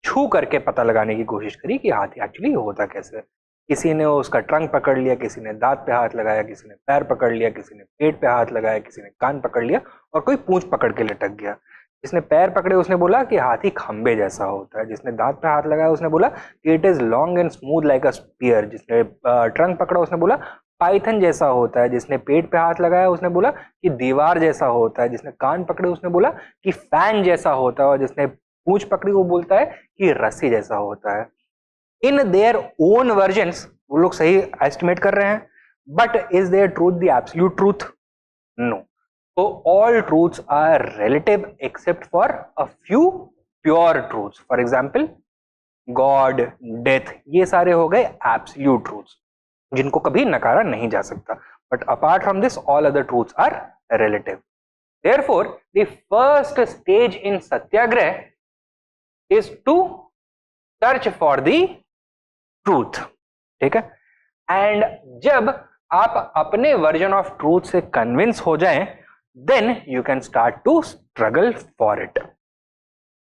छू करके पता लगाने की कोशिश करी कि हाथी एक्चुअली होता कैसे है। किसी ने उसका ट्रंक पकड़ लिया, किसी ने दांत पे हाथ लगाया, किसी ने पैर पकड़ लिया, किसी ने पेट पे हाथ लगाया, किसी ने कान पकड़ लिया और कोई पूंछ पकड़ के लटक गया। जिसने पैर पकड़े उसने बोला कि हाथी खंबे जैसा होता है, जिसने दांत पे हाथ लगाया उसने बोला कि it is long and smooth like a spear, जिसने ट्रंक पकड़ा उसने बोला पाइथन जैसा होता है, जिसने पेट पे हाथ लगाया उसने बोला कि दीवार जैसा होता है, जिसने कान पकड़े उसने बोला कि फैन जैसा होता है और जिसने पूंछ पकड़ी वो बोलता है कि रस्सी जैसा होता है। इन देयर ओन वर्जन्स वो लोग सही एस्टिमेट कर रहे हैं, but is there truth the absolute truth? No. So all truths are relative except for a few pure truths. For example, God, death, ये सारे हो गए absolute truths जिनको कभी नकारा नहीं जा सकता. But apart from this, all other truths are relative. Therefore, the first stage in satyagrah is to search for the truth. ठीक है? And जब आप अपने version of truth से convince हो जाएं, then you can start to struggle for it.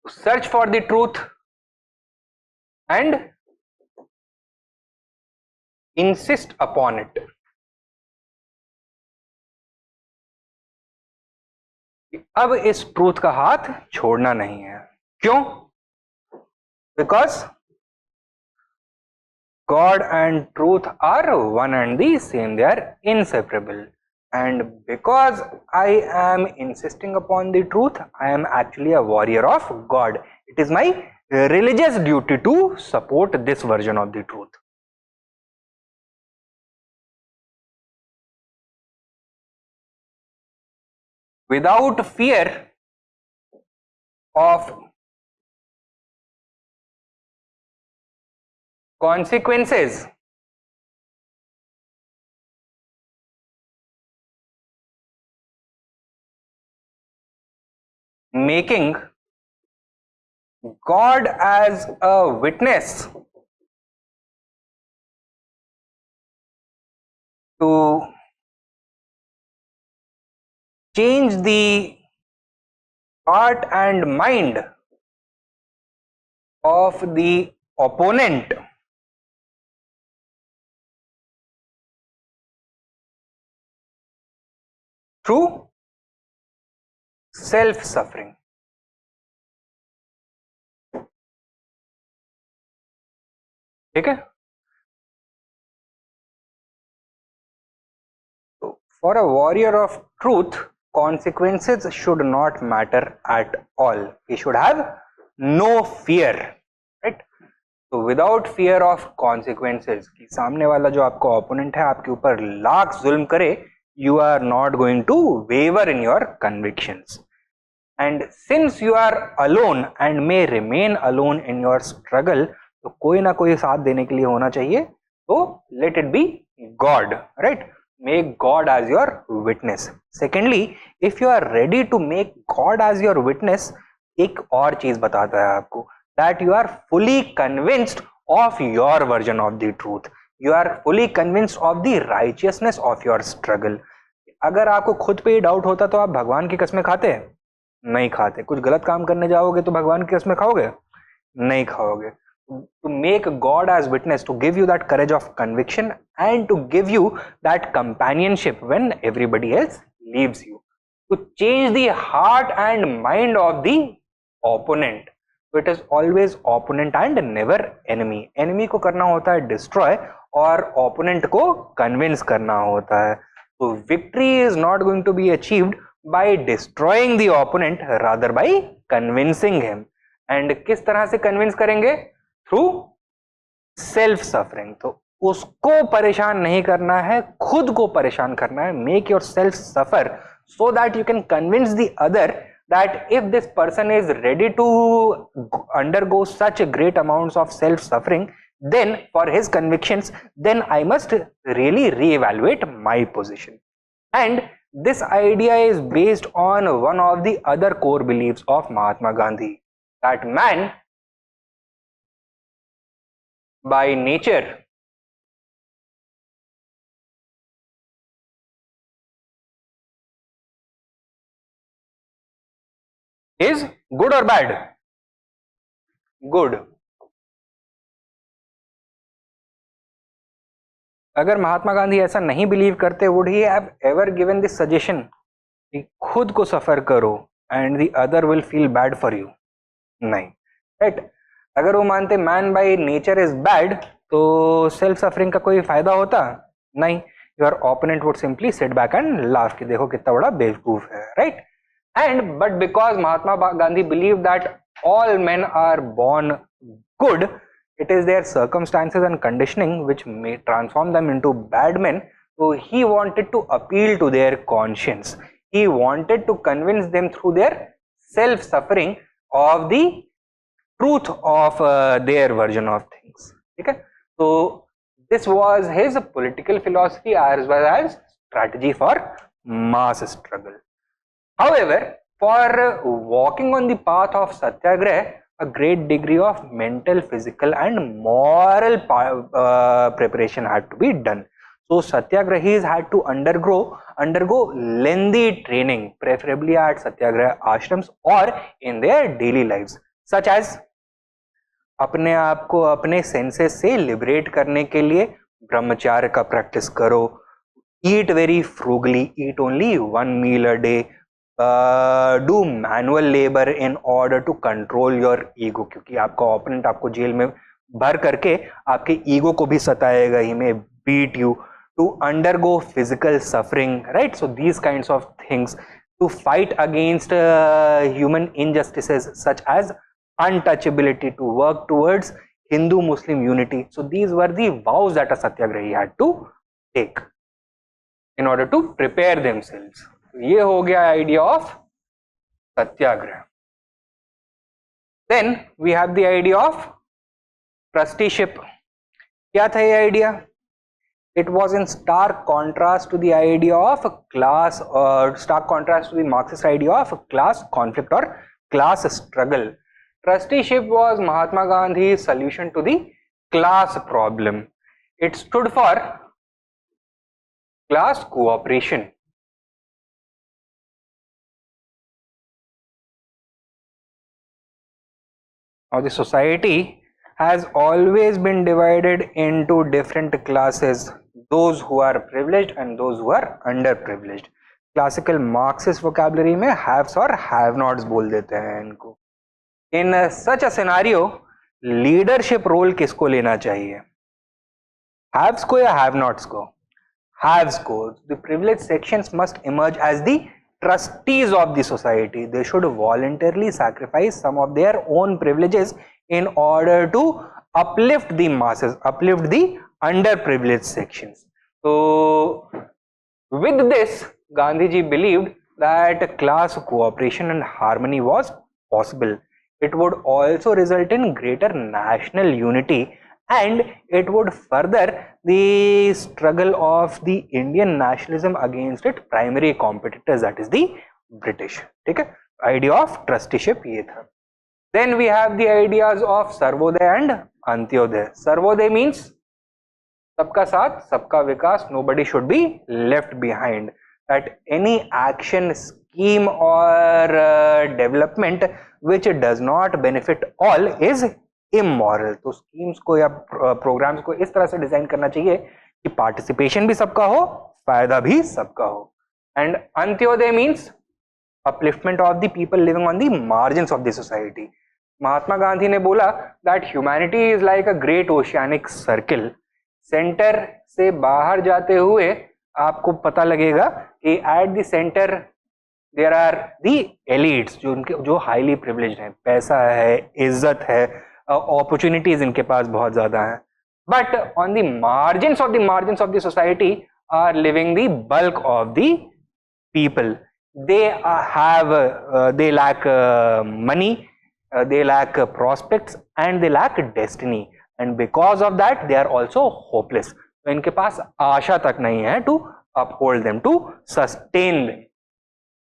Search for the truth and insist upon it. अब इस ट्रूथ का हाथ छोड़ना नहीं है. क्यों? Because God and truth are one and the same. They are inseparable. And because I am insisting upon the truth, I am actually a warrior of God. It is my religious duty to support this version of the truth. Without fear of consequences, making God as a witness to change the heart and mind of the opponent through self-suffering. ठीक है? So, for a warrior of truth, consequences should not matter at all. He should have no fear, right? So without fear of consequences, कि सामने वाला जो आपका opponent है आपके ऊपर लाख जुल्म करे, you are not going to waver in your convictions. and since you are alone and may remain alone in your struggle, तो कोई ना कोई साथ देने के लिए होना चाहिए, तो let it be God, right? Make God as your witness. Secondly, if you are ready to make God as your witness, एक और चीज बताता है आपको, that you are fully convinced of your version of the truth. You are fully convinced of the righteousness of your struggle. अगर आपको खुद पे ही डाउट होता तो आप भगवान की कसमें खाते? नहीं खाते. कुछ गलत काम करने जाओगे तो भगवान की कसमें खाओगे? नहीं खाओगे. To make God as witness, to give you that courage of conviction and to give you that companionship when everybody else leaves you, to change the heart and mind of the opponent. So it is always opponent and never enemy. Enemy को करना होता है destroy और opponent को convince करना होता है. So victory is not going to be achieved by destroying the opponent, rather by convincing him. And किस तरह से convince करेंगे? Through self suffering. तो उसको परेशान नहीं करना है, खुद को परेशान करना है. Make yourself suffer so that you can convince the other that if this person is ready to undergo such great amounts of self suffering, then for his convictions, then I must really reevaluate my position. And this idea is based on one of the other core beliefs of Mahatma Gandhi, that man by nature is good or bad? Good. अगर महात्मा गांधी ऐसा नहीं believe करते, would he have ever given this suggestion कि खुद को सफर करो and the other will feel bad for you? नहीं, right? अगर वो मानते man by nature is bad, तो सेल्फ सफरिंग का कोई फायदा होता? नहीं. Your opponent would simply sit back and laugh कि देखो कितना बड़ा बेवकूफ है, right? And but because Mahatma Gandhi believe that all men are born good, it is their circumstances and conditioning which may transform them into bad men. So he wanted to appeal to their conscience. He wanted to convince them through their self-suffering of the truth of their version of things. Okay? So this was his political philosophy as well as strategy for mass struggle. However, for walking on the path of satyagrah, a great degree of mental, physical and moral preparation had to be done. So satyagrahis had to undergo lengthy training, preferably at satyagraha ashrams or in their daily lives, such as अपने आप को अपने senses से liberate करने के लिए ब्रह्मचार्य का practice करो, eat very frugally, eat only one meal a day, do manual labor in order to control your ego, क्योंकि आपका ओपोनेंट आपको जेल में भर करके आपके ईगो को भी सताएगा, he may beat you, to undergo physical suffering, right? So these kinds of things, to fight against human injustices such as untouchability, to work towards Hindu-Muslim unity. So these were the vows that a satyagrahi had to take in order to prepare themselves. ये हो गया idea of satyagraha. Then we have the idea of trusteeship. क्या था ये idea? It was in stark contrast to the idea of class, stark contrast to the Marxist idea of class conflict or class struggle. Trusteeship was Mahatma Gandhi's solution to the class problem. It stood for class cooperation. Now the society has always been divided into different classes, those who are privileged and those who are underprivileged. Classical Marxist vocabulary में haves और have nots बोल देते हैं इनको. In such a scenario, leadership role किसको लेना चाहिए? Haves को या have nots को? Haves को. The privileged sections must emerge as the trustees of the society. They should voluntarily sacrifice some of their own privileges in order to uplift the masses, uplift the underprivileged sections. So with this, Gandhiji believed that class cooperation and harmony was possible. It would also result in greater national unity, and it would further the struggle of the Indian nationalism against its primary competitors, that is the British. ठीक है, idea of trusteeship ये था. Then we have the ideas of Sarvodaya and Antyodaya. Sarvodaya means सबका साथ सबका विकास, nobody should be left behind, that any action, scheme or development which does not benefit all is immoral. तो schemes को या programs को इस तरह से डिजाइन करना चाहिए कि participation भी सबका हो, फायदा भी सबका हो. And Antyodaya means upliftment of the people living on the margins of the society. Mahatma Gandhi ने बोला that humanity is like a great oceanic circle. Centre से बाहर जाते हुए आपको पता लगेगा कि at the centre there are the elites, जो हाईली प्रिविलेज्ड हैं, पैसा है, इज्जत है, अपॉर्चुनिटीज इनके पास बहुत ज्यादा है. But on the margins of the society are living the bulk of the people. they lack money, they lack prospects and they lack destiny, and because of that they are also hopeless. तो इनके पास आशा तक नहीं है to uphold them, to sustain them,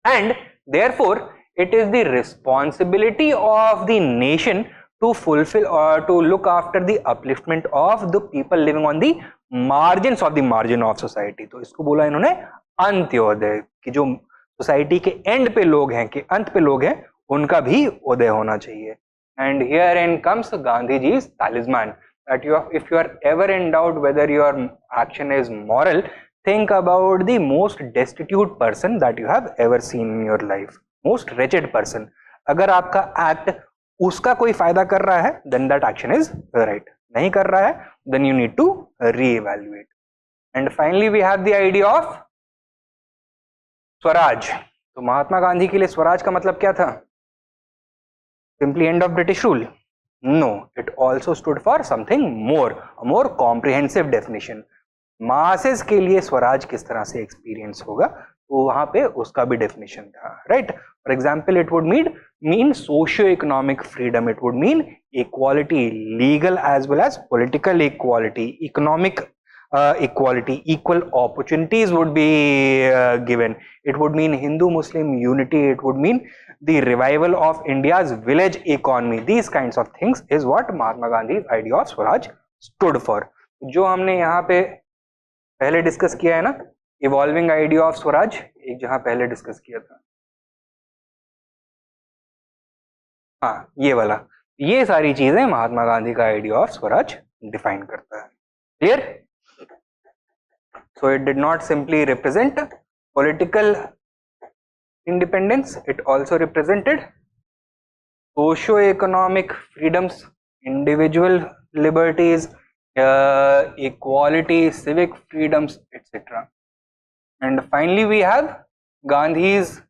and therefore it is the responsibility of the nation to fulfill or to look after the upliftment of the people living on the margins of the margin of society. तो इसको बोला इन्होंने अंत्योदय, कि जो society के and पे लोग हैं, कि अंत पे लोग हैं, उनका भी उदय होना चाहिए. And herein comes Gandhiji's talisman, that if you are ever in doubt whether your action is moral, think about the most destitute person that you have ever seen in your life, most wretched person. अगर आपका act उसका कोई फायदा कर रहा है, then that action is right. नहीं कर रहा है, then you need to re-evaluate. And finally we have the idea of Swaraj. तो महात्मा गांधी के लिए स्वराज का मतलब क्या था? Simply end of British rule? No, it also stood for something more, a more comprehensive definition. Masses के लिए स्वराज किस तरह से experience होगा, तो वहां पे उसका भी definition था, right? For example, it would mean socio-economic freedom, it would mean equality, legal as well as political equality, economic equality, equal opportunities would be given. It would mean Hindu-Muslim unity, it would mean the revival of India's village economy. These kinds of things is what Mahatma Gandhi's idea of Swaraj stood for. जो हमने यहाँ पे पहले discuss किया है ना, evolving idea of Swaraj, एक जहां पहले डिस्कस किया था, हाँ ये वाला, ये सारी चीजें महात्मा गांधी का आइडिया ऑफ स्वराज डिफाइन करता है. Clear? So it did not simply represent political independence, it also represented socio-economic freedoms, individual liberties, equality, civic freedoms, etc. And finally we have Gandhi's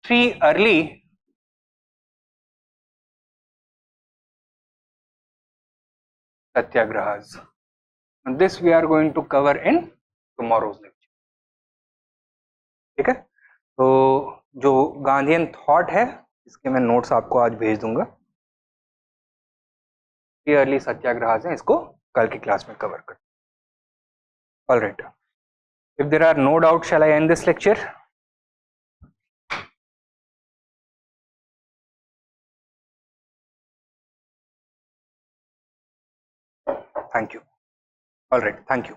3 early satyagrahas. And this we are going to cover in tomorrow's lecture. ठीक है, तो जो Gandhian thought है इसके मैं notes आपको आज भेज दूंगा. ये अर्ली सत्याग्रह हैं, इसको कल की क्लास में कवर कर. All right, if there are no doubt shall I end this lecture? Thank you. All right, thank you.